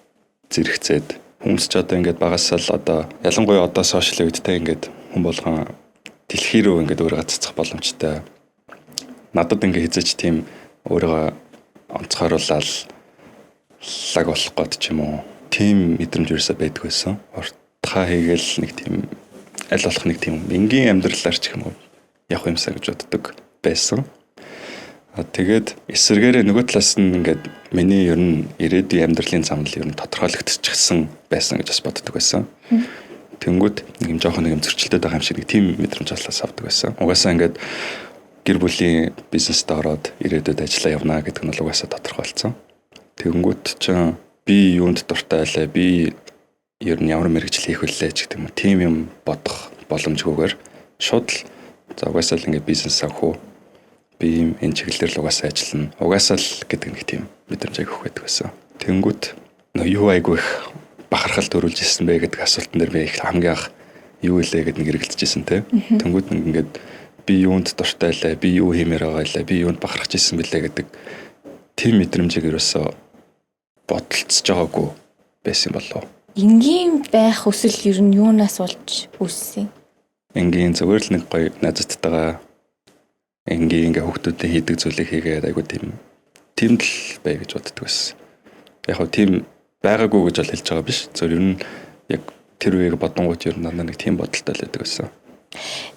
зэрэгцээд хүмүүс ч одоо ингээд багасаа л одоо ялангуяа одоо сошиал үедтэй ингээд хүн болгон дэлхий рүү ингээд өөрийгөө цацах боломжтой. Надад ингээ хязгаарч тийм өөрийгөө онцгойруулаад лаг болох гээд ч юм уу тийм мэдрэмж ерөөсөй байдаг байсан. Уртхаа хийгээл нэг тийм аль болох нэг тийм энгийн амьдралаар ч юм уу явах юмсаа гэж боддог байсан. Тэгээд эсвэргээрээ нөгөө талаас нь ингээд миний ер нь ирээдүйн амьдралын зам нь ер нь тодорхойлогдчихсан байсан гэж бас боддог байсан. Тэнгүүд нэг юм жоохон нэг юм зөрчилдөд байгаа юм шиг нэг тийм мэдрэмж болоос авдаг байсан. Угаасаа ингээд гэр бүлийн бизнест ороод ирээдүйд ажиллаа явна гэдэг нь бол угаасаа тодорхойлцсон. Тэгэнгүүт ч би юунд дуртай байлаа, би ер нь ямар мэргэжил хийх вүлээ ч гэдэг юм. Тийм юм бодох боломжгүйгээр шууд л за угаасаа л ингээд бизнес авах уу, би энэ чиглэлээр л угаасаа ажиллана. Угаасаа л гэдэг нэг тийм мэдрэмж агих байдаг байсан. Тэгэнгүүт юу айгүй их бахархал төрүүлж ирсэн бэ гэдэг асуултан дээр би их хамгийн анх юу илээ гэдэг нэг эргэлдэж ирсэн те. Тэгэнгүүт ингээд би юунд дуртай байлаа, би юу хиймээр байгаа байлаа, би юунд бахархаж ирсэн бэлээ гэдэг тийм мэдрэмжийг ерөөсөө бодолцож байгаагүй байсан болов. Энгийн байх хүсэл ер нь юунаас болж үүссэн? Энгийн зөвөр л нэг гоё найзтайгаа энгийн ингээ хүүхдүүдтэй хийдэг зүйлийг хийгээд айгуу тийм л бай гэж боддог байсан. Яг хөө тийм байгаагүй гэж бол хэлж байгаа биш. Зөв ер нь яг тэр үеийг бодонгууд ер нь нэг тийм бодолтой л байдаг байсан.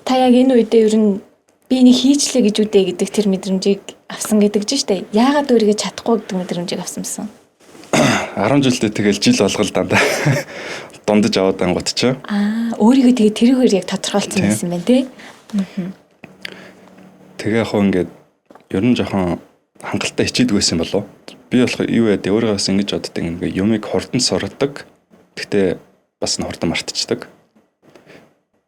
Та яг энэ үедээ ер нь би нэг хийчлээ гэж үдээ гэдэг тэр мэдрэмжийг авсан гэдэг чинь штэ. Яагаад өөрийгөө чадахгүй гэдэг мэдрэмжийг авсан юмсан? 10 жилдээ тэгэл жил болгол дандаа дундаж аваад ангууд ч. Өөрийгөө тэгээ тэрүүгээр яг тодорхойлцсон байсан байна тий. Тэгээ яг ингээд ер нь жоохон хангалттай хичээдэг байсан болов. Би болохоор юу яа дээ өөрөөс ингэж боддог ингээ юмыг хурдан сурдаг. Гэхдээ бас н хурдан мартчихдаг.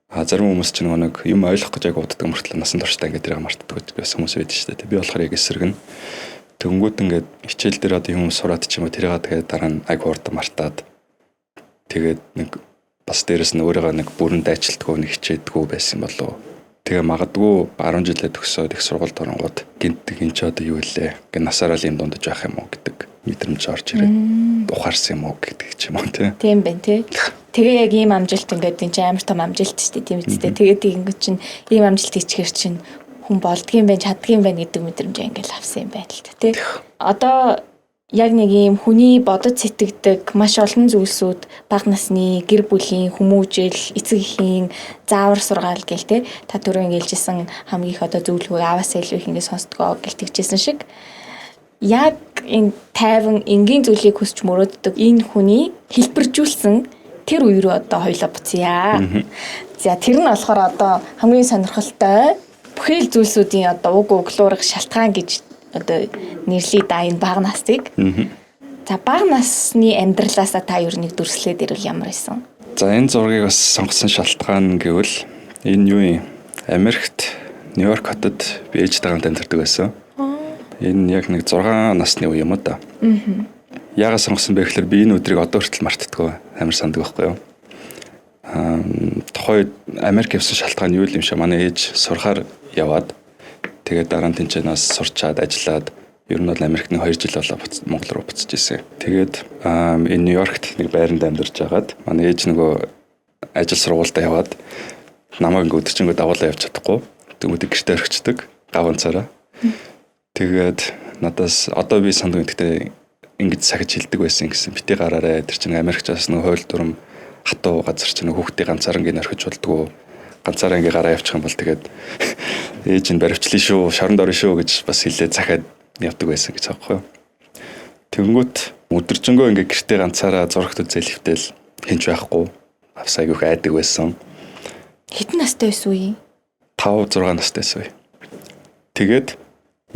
Зарим хүмүүс ч нэг юм ойлгох гэж яг уддаг мөртлөө насан туршдаа ингээд тэрийг мартдаг гэсэн хүмүүс байдаг шүү дээ. Би болохоор яг эсрэг нь тэнгүүд ингээд хичээл дээр одоо юм сураад ч юм уу тэрийг тэгээд дараа нь айг хурдан мартаад тэгээд нэг бас дээрэс нь өөрийгөө нэг бүрэн дайчилдаггүй нэг хичээдэггүй байсан болов. Тэгээ магадгүй 10 жилээ төгсөөд их сургуульд оронгууд гинт энэ ч одоо юу илээ гэ насаараа л юм дундаж байх юм уу гэдэг мэдрэмж орж ирээд ухаарсан юм уу гэдэг ч юм уу тийм байна тий. Тэгээ яг ийм амжилт ингээд энэ амар том амжилт шүү дээ тийм үстэй. Тэгээд ингээд чинь ийм амжилт хийчихэр чинь хүн болдгийм байх чаддгийм байх гэдэг мэдрэмж ингээд авсан юм байна л тий. Одоо яг нэг ийм хүний бодож сэтгэдэг маш олон зүйлсүүд бага насны гэр бүлийн хүмүүжил, эцэг эхийн заавар сургаал гэл те та түрүү ингэлжсэн хамгийн их одоо зөвлөгөө аваасаа илүү их ингэ сонсдгоо гэлтэгчсэн шиг яг энэ тайван энгийн зүйлийг хүсч мөрөөддөг энэ хүний хэлбэржүүлсэн тэр үе рүү одоо хоёлоо буцъя. За тэр нь болохоор одоо хамгийн сонирхолтой бүхэл зүйлсүүдийн одоо уг углуурах шалтгаан гэж одоо нэрлэе да энэ бага насыг. За бага насны амьдралаасаа та юу нэг дүрслээд ирвэл ямар байсан? За энэ зургийг бас сонгосон шалтгаан гэвэл энэ юу юм? Америкт Нью-Йорк хотод би ээжтэйгээ хамт амьдардаг байсан. Энэ яг нэг 6 насны үе юм уу да. Яагаад сонгосон бэ гэхээр би энэ өдрийг одоо хүртэл мартдаггүй. Амар сандаг байхгүй юу? Тухайд Америк явсан шалтгаан юу юм шиг манай ээж сурахаар яваад тэгээд дараа нь тэнцэнээс сурчаад ажиллаад ер нь бол Америкт 2 жил болоо Монгол руу буцаж ирсэн. Тэгээд энэ Нью-Йоркт нэг байранд амьдарч байгаад манай ээж нөгөө ажил сургуультай яваад намайг ингээ өдөржингөө давуулаа явж чадахгүй. Тэгмүүд гэртээ орхичдаг гаванцаараа. Тэгээд надаас одоо би сандгүй гэхдээ ингэж сахиж хилдэг байсан гэсэн бити гараарэ тэр чинь Америкчаас нөгөө хууль дүрм хатуу газар чинь хүүхдээ ганцаараа ингээ орхиж болдгоо. Ганцаараа ингээ гараа явчих юм бол тэгээд ээж нь баривчлаа шүү, шоронд орно шүү гэж бас хэлээд захаад явдаг байсан гэж аахгүй юу. Тэнгүүт өдөржингөө ингээ гэртээ ганцаараа зурагт үзэлэвтэл хинч байхгүй. Авсаа айгүйх айдаг байсан. Хэдэн настай байсан үе? 5-6 настай байсан үе. Тэгээд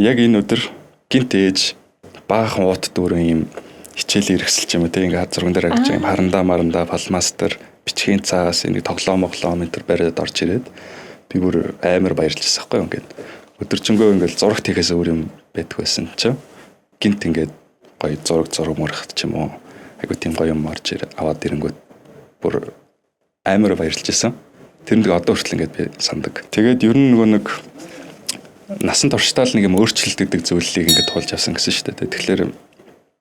яг энэ өдөр гинт ээж баахан уут дүүрэн юм хичээл иргэсэлж юм те ингээ зурган дээр агч юм харандаа фалмастер бичгийн цаагаас энийг тоглоом энэ бариад орж ирээд би бүр амар баярлж байсан байхгүй юу ингээд өдөржингөө ингээл зурагт хийхээс өөр юм байдаг байсан чинь гинт ингээд гоё зураг мөрөхт ч юм уу айгу тийм гоё юм орж аваад ирэнгүүт бүр амар баярлж байсан. Тэр нэг одоо хүртэл ингээд би сандаг. Тэгээд ер нь нөгөө нэг насан туршдаа л нэг юм өөрчлөлт гэдэг зүйлийг ингээд туулж авсан гэсэн шүү дээ. Тэгэхээр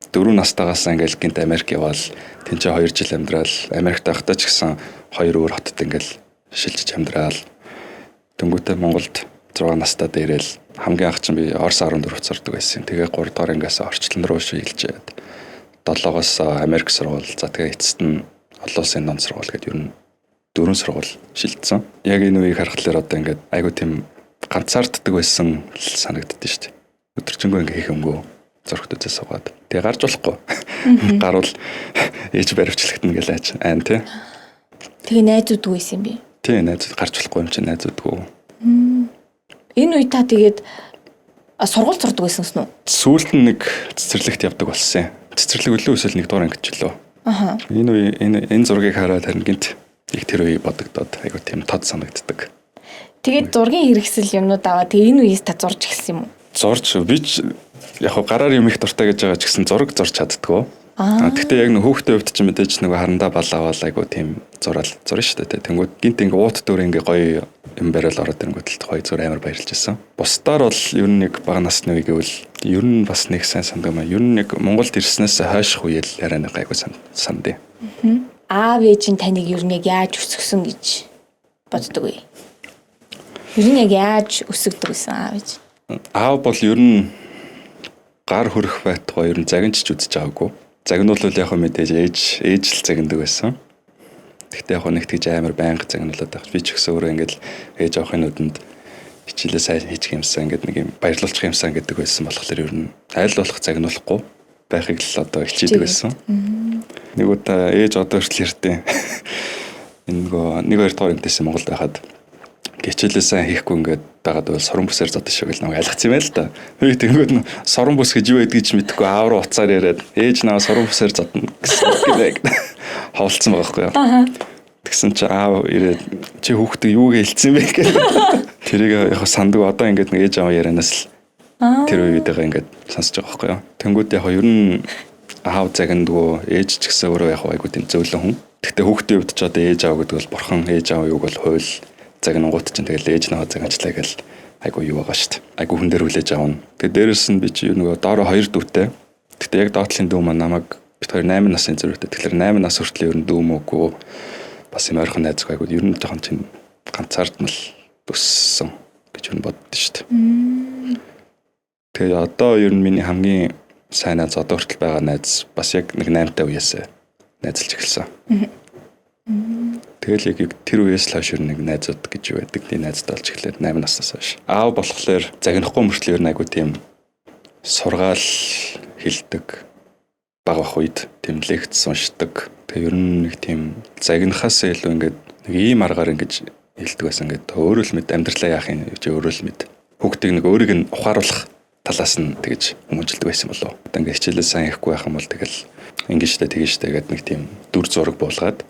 4 настайгаас ингээд гинт Америк яваал тэнцээ 2 жил амьдрал Америкт байхдаа ч гэсэн 2 өөр хотод ингээд шилжиж амьдрал. Тэнгүүтээ Монголд 6 настай дээрэл хамгийн анх чинь би Орос 14-т сурдаг байсан. Тэгээ 3 дахь ангиас орчлон руу шилжээд 7-оос Америк сургууль за тэгээ эцэст нь олон улсын ном сургууль гэдэг ер нь 4 сургууль шилжсэн. Яг энэ үеийг харахад одоо ингээд айгу тийм ганцаарддаг байсан санагддээ шүү дээ. Өдөржингөө ингээ хийх өмгөө зургт үзээ суугаад. Тэгээ гарч болохгүй. Гарвал ээж баривчлагдана гэлээ ач. Айн тий. Тэгээ найзууд байсан юм би. Тий найзууд гарч болохгүй юм чинь найзуудгүй. Энэ үе та тэгээд сургууль сурдаг байсан юм уу? Сүүлд нь нэг цэцэрлэгт явдаг болсон. Цэцэрлэг өлөө өсөл нэг дугаар ангид ч лөө. Аха. Энэ үе энэ зургийг хараад харин гинт их тэр үе бодогдоод айгу тийм тод санагддаг. Тэгээд зургийн хэрэгсэл юмнууд аваа тэгээ энэ үеэс та зурж эхэлсэн юм уу? Зурж би ч яг гараар юм их дуртай гэж байгаа ч гэсэн зураг зурж чаддгүй. Гэхдээ яг нэг хүүхдээ хувьд ч мэдээж нэг харандаа балаавал айгу тийм зурна шүү дээ. Тэнгүүд гинт ингээ уут дөр ингээ гоё юм бариад ороод ирэнгүүт л гоё зур амар баярлж байсан. Бусдаар бол ер нь нэг бага насны үе гэвэл ер нь бас нэг сайн сандаг маа. Ер нь нэг Монголд ирснээс хойших үеэл арай нэг айгу сандээ. Аав ээж нь таныг ер нь яг яаж өсгсөн гэж боддог вэ? Ер нь яг яаж өсгдөг гэсэн аав ээж? Аав бол ер нь гар хөрөх байтугай ер нь загинч үзэж байгаагүй. Загнуулвал яг мэдээж ээж л загнадаг байсан. Гэхдээ яг нэг тэгж амар байнга загнуулаад байх. Би ч гэсэн өөрөө ингээд ээж авахын нүдэнд хичээлээ сайн хийчих юмсан ингээд нэг юм баярлуулчих юмсан гэдэг байсан болохоор ер нь аль болох загнуулахгүй байхыг л одоо хичээдэг байсан. Нэг удаа ээж одоо хүртэл ярьдیں۔ Энэ нөгөө 1-2 дахь энтэйсэн Монголд байхад хичээлээ сайн хийхгүй ингээд байгаад бол сорон бүсээр зодсон шүү гэл намайг айлгцсан юм байл та. Би тэгэнгүүт сорон бүс гэж юу байдгийг ч мэдэхгүй аав руу уцаар яриад ээж наваа сорон бүсээр зодно гэсэн хавлцсан байгаа байхгүй юу. Тэгсэн чи аав ирээд чи хүүхдээ юу гэлцсэн бэ гэх. Тэрийг яг санддаг одоо ингээд нэг ээж аваа ярианаас л тэр үеийгээ ингээд сонсож байгаа байхгүй юу. Тэнгүүд яг ер нь аав загнадгүй ээж ч гэсэн өөрөө яг айгуу тийм зөөлөн хүн. Гэхдээ хүүхдийн хувьд ч одоо ээж аав гэдэг бол бурхан ээж аав юуг бол хууль загнангууд чинь тэгэл ээж наваа загначлаа гэл айгуу юу байгаа шүү дээ. Айгуу хүн дээр хүлээж аавна. Тэгээ дээрэс нь би чи нөгөө доороо 2 дүүтэй. Гэхдээ яг доотлын дүү маань намайг бид 8 насны зэрэгтэй. Тэгэхээр 8 нас хүртэл ер нь дүү мөөгүй бас юм ойрхон найзгүй айгуу ер нь жоохон чинь ганцаардмал өссөн гэж юу боддоо шүү дээ. Тэгээ одоо ер нь миний хамгийн сайн найз одоо хүртэл байгаа найз бас яг нэг 8-тай үеэс найзалж эхэлсэн. Тэгэл яг тэр үеэс л хойш нэг найзууд гэж юу байдаг. Тийм найзтай болж эхлээд 8 наснаас хойш. Аав болохоор загнахгүй мөртлөө ер нь айгуу тийм сургаал хилдэг бага бах үед тийм лекц уншдаг. Тэгээ ер нь нэг тийм загнахаас илүү ингээд нэг ийм аргаар ингэж хэлдэг байсан. Ингээд өөрөө л мэд амьдралаа яах юм чи өөрөө л мэд. Хүүхдийг нэг өөрийг нь ухааруулах талаас нь тэгж хүмүүжилдэг байсан болов. Одоо ингээд хичээлээ сайн хийхгүй байх юм бол тэгэл ингэж штэ тэгэж штэ гэдэг нэг тийм дүр зураг буулгаад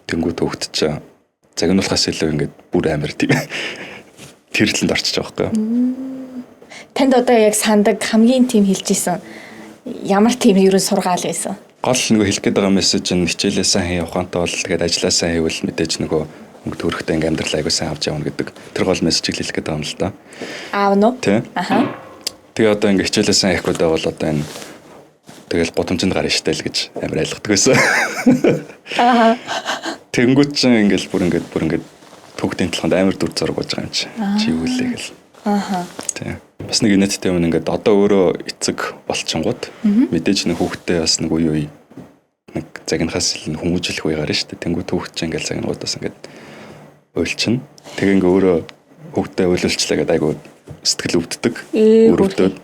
тэнгуут хөвгт чи загнуулахаас илүү ингээд бүр амар тийм тэрэлтэнд орчих жоохоо. Танд одоо яг сандаг хамгийн тийм хэлж исэн ямар тийм ерөн сургаал байсан? Гол нөгөө хэлэх гээд байгаа мессеж нь хичээлээ сайн хийх ухаантай бол тэгээд ажиллаа сайн хийвэл мэдээж нөгөө өнгө төрөхтэй ингээм амьдрал аягүй сайн авч явна гэдэг тэр гол мессежийг хэлэх гээд байгаа юм л да. Аав нь уу? Тий. Аха. Тэгээ одоо ингээ хичээлээ сайн хийхгүй байвал одоо энэ тэгэл гудамжинд гарна штэ л гэж амар айлгадаг байсан. Аха. Тэнгүүт чинь ингээл бүр ингээд төгтийн талханд амар дүр зураг болж байгаа юм чи. Чи юу лээ гэл. Аха. Тий. Бас нэг инээдтэй юм ингээд одоо өөрөө эцэг болчихгонгууд мэдээж нэг хүүхдтэй бас нэг үе нэг загнахаас л хүмүүжлэх үе гарна штэ. Тэнгүүт хүүхд чинь ингээл загнагуудаас ингээд уйлчин. Тэгээ ингээ өөрөө хүүхдтэй уйлуулчлаа гэдэг айгу сэтгэл өвддөг. Өрөвдөд.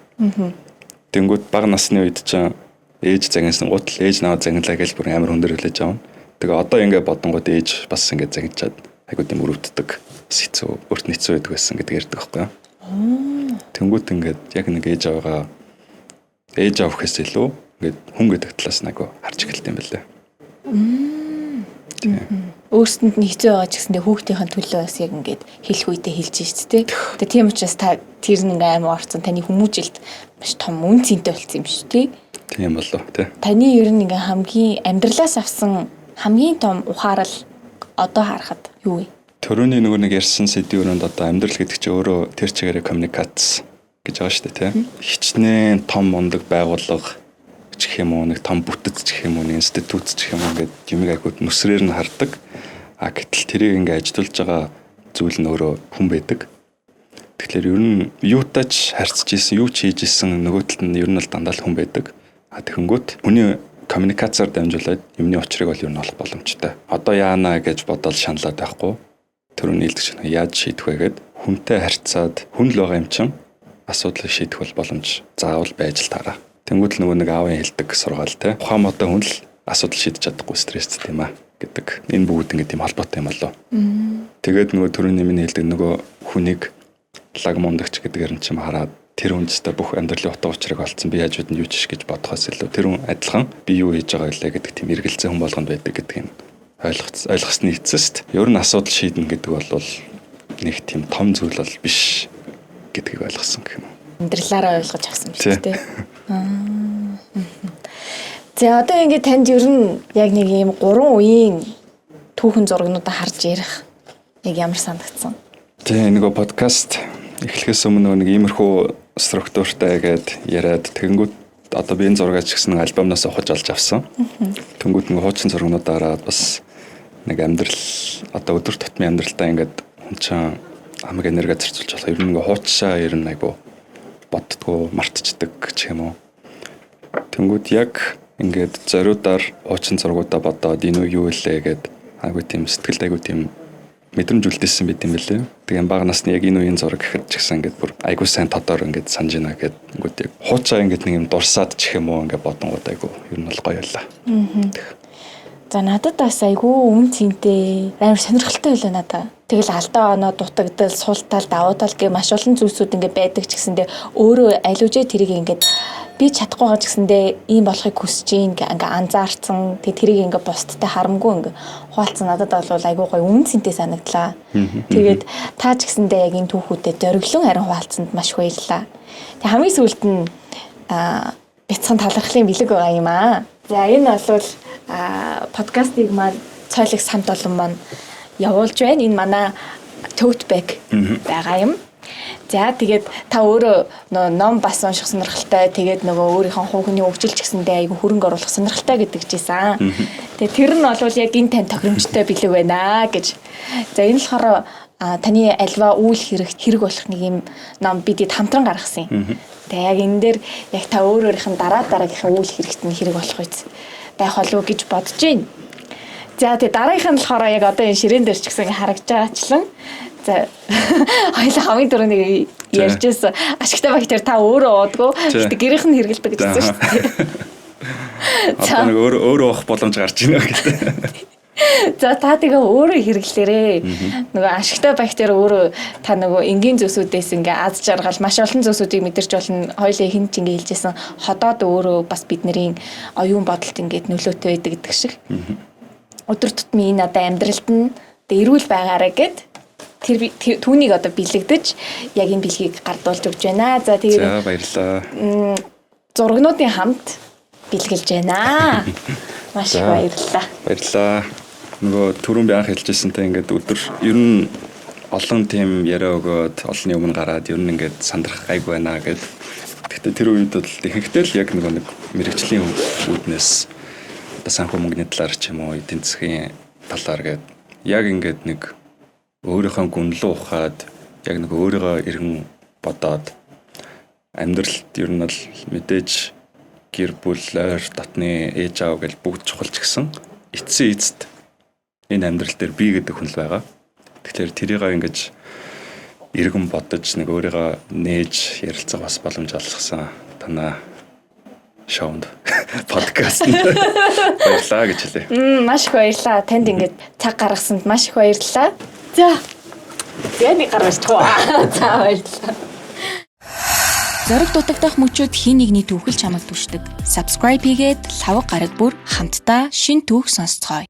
Тэнгүүд бага насны үед чинь ээж загнасан гутал ээж наваа загналаа гэж бүр амар хүндэр хүлээж авна. Тэгээ одоо ингээ бодонгууд ээж бас ингээ загначаад айгу тийм өрөвддөг. Хэцүү, өөрт нь хэцүү байдаг байсан гэдэг ярьдаг байхгүй юу? Тэнгүүд ингээд яг нэг ээж аваагаа ээж авах гэхээс илүү ингээд хүн гэдэг талаас нь айгу харж эхэлт юм байлаа. Өөрсөнд нь хэцүү байгаа ч гэсэндээ хүүхдийн төлөө бас яг ингээд хэлэх үедээ хэлж шít те. Тэгээ тийм учраас та тэр нэг амар орцсон таны хүмүүжилт маш том үн цэнтэй болсон юм шүү те. Тийм болов те. Таны ер нь ингээ хамгийн амьдралаас авсан хамгийн том ухаарал одоо харахад юу вэ? Төрөний нөгөө нэг ярьсан сэдвүүрэнд одоо амьдрал гэдэг чинь өөрөө тэр чигээрээ коммуникац гэж байгаа шүү дээ те. Хичнээн том мундаг байгууллага гэх юм уу нэг том бүтэц гэх юм уу нэг институт гэх юм уу ингээд юмыг айгууд нүсрээр нь хардаг. А гэтэл тэрийг ингээд ажилуулж байгаа зүйл нь өөрөө хүн байдаг. Тэгэхээр ер нь юутаач харьцаж исэн, юу ч хийж исэн нөгөө талд нь ер нь л дандаа л хүн байдаг. А тэгэнгүүт хүний коммуникацаар дамжуулаад юмны учрыг бол ер нь олох боломжтой. Одоо яана гэж бодоод шаналаад байхгүй. Төрөний хэлдэг чинь яаж шийдэх вэ гэд хүнтэй харьцаад хүн л байгаа юм чинь асуудлыг шийдэх бол боломж заавал байж л таараа. Тэнгүүд л нөгөө нэг аавын хэлдэг сургаал те. Ухаан модоо хүн л асуудал шийдэж чадахгүй стресстэй юм аа гэдэг. Энэ бүгд ингэ тийм холбоотой юм болоо. Тэгээд нөгөө төрөний миний хэлдэг нөгөө хүнийг лаг мондогч гэдгээр нь чим хараад тэр хүнстэй бүх амьдралын утга учирыг олцсон би яаж үдэн юу ч гэж бодохоос илүү тэр хүн адилхан би юу хийж байгаа вэ гэдэг тийм эргэлзээ хүн болгонд байдаг гэдэг юм ойлгосны эцэст ер нь асуудал шийднэ гэдэг бол нэг тийм том зүйл бол биш гэдгийг ойлгосон гэх юм. Амьдралаараа ойлгож авсан биш үү? За одоо ингээд танд ер нь яг нэг ийм 3 үеийн түүхэн зурагнуудаа харж ярих яг ямар санагдсан? Тэгээ нөгөө подкаст эхлэхээс өмнө нэг иймэрхүү структуртай гээд яриад тэгэнгүүт одоо би энэ зургаач гэсэн альбомноос ухаж олж авсан. Тэнгүүд нэг хуучин зургнуудаараа бас нэг амьдрал одоо өдөр тутмын амьдралдаа ингээд хүн чинь амиг энерги зарцуулж болох ер нь нэг хуучшаа ер нь айгу боддгоо мартчихдаг гэх юм уу. Тэнгүүд яг ингээд зориудаар хуучин зургуудаа бодоод энэ юу илээ гэд айгу тийм сэтгэлд айгу тийм мэдрэмж үлдээсэн байт юм байлээ. Тэгээ бага насны яг энэ үеийн зураг гэхэд ч гэсэн ингээд бүр айгу сайн тодор ингээд санаж байна гэд ингээд яг хуучаа ингээд нэг юм дурсаад ч юм уу ингээд бодонгууд айгу ер нь бол гоё байлаа. За надад бас айгүй үн цэнтэй амар сонирхолтой байлаа надаа. Тэгэл алдаа оноо дутагдал, суултал, давуу тал гэх маш олон зүйлсүүд ингээд байдаг ч гэсэндээ өөрөө аливжээ тэрийг ингээд би чадахгүй байгаа ч гэсэндээ ийм болохыг хүсэж ингээ анзаарцсан. Тэгээ тэрийг ингээ бусдтай харамгүй ингээ хуалцсан надад бол айгүй гоё үн цэнтэй санагдлаа. Тэгээд та ч гэсэндээ яг энэ түүхүүдэд зориглон харин хуалцсанд маш их баярлалаа. Тэг хамгийн сүүлд нь бяцхан талархлын бэлэг байгаа юм аа. За энэ бол подкастыг маань цойлогс хамт олон маань явуулж байна. Энэ манай tote bag байгаа юм. За тэгээд та өөрөө ном бас унших сонирхолтой. Тэгээд нөгөө өөрийнхөө хүүхний хөгжилч гэсэндээ айгүй хөрөнгө оруулах сонирхолтой гэдэг чийсэн. Тэгээд тэр нь бол яг энэ тань тохиромжтой бэлэг байна гэж. За энэ болохоор таны альва үйл хэрэг болох нэг юм ном бидэд хамтран гаргасан юм. Тэгээд яг энэ дээр яг та өөрөөрийнх нь дараагийнхаа үйл хэрэгт нь хэрэг болох үз байх болов уу гэж бодож байна. За тэгээд дараагийнх нь болохоор яг одоо энэ ширээн дээр ч гэсэн харагдж байгаачлан за хоёлаа хамгийн түрүүнийг ярьж байсан ашигтай бактери та өөрөө уудгүй гэхдээ гэрийнх нь хэрэгэлдэг гэж хэлсэн шүү дээ. Одоо нэг өөрөө уух боломж гарч ийнэ гэдэг. За та тэгээ өөрөө хэрэглээрээ. Нөгөө ашигтай бактери өөрөө та нөгөө энгийн зүйлсүүдээс ингээ аз жаргал маш олон зүйлсүүдийг мэдэрч болно. Хоёлаа хинт ингээ хэлжсэн. Ходоод өөрөө бас бидний оюун бодолд ингээд нөлөөтэй байдаг гэдэг шиг. Өдөр тутмын энэ одоо амьдралд нь эрүүл байгаарэ гэд тэр түүнийг одоо бэлэгдэж яг энэ бэлгийг гардуулж өгч байна. За тэгээд За баярлалаа. Зургнуудын хамт бэлгэлж байна. Маш их баярлалаа. Баярлалаа. Нөгөө түрүүн би анх хэлжсэнтэй ингээд өдөр ер нь олон тийм яриа өгөөд олонний өмнө гараад ер нь ингээд сандрах гайгүй байна гэд. Гэхдээ тэр үед бол ихэнхдээ л яг нэг мэрэгчлийн үүднээс одоо санхүү мөнгөний талаар ч юм уу эдийн засгийн талаар гэд яг ингээд нэг өөрийнхөө гүнлүү ухаад яг нэг өөрийгөө эргэн бодоод амьдралд ер нь бол мэдээж гэр бүл ойр дотны ээж аав гэл бүгд чухал ч гэсэн эцсийн эцэд энэ амьдрал дээр би гэдэг хүн л байгаа. Тэгэхээр тэрийг ингэж эргэн бодож нэг өөрийгөө нээж ярилцах бас боломж олгосон танаа шоунд подкаст баярлаа гэж хэлье. Маш их баярлалаа. Танд ингэж цаг гаргасанд маш их баярлалаа. За. Яны гаргаж таа. За баярлалаа. Зориг дутагдах мөчүүд хин нэгний түүхэл чамд түшдэг. Subscribe хийгээд лавг гараг бүр хамтдаа шин түүх сонсцгоё.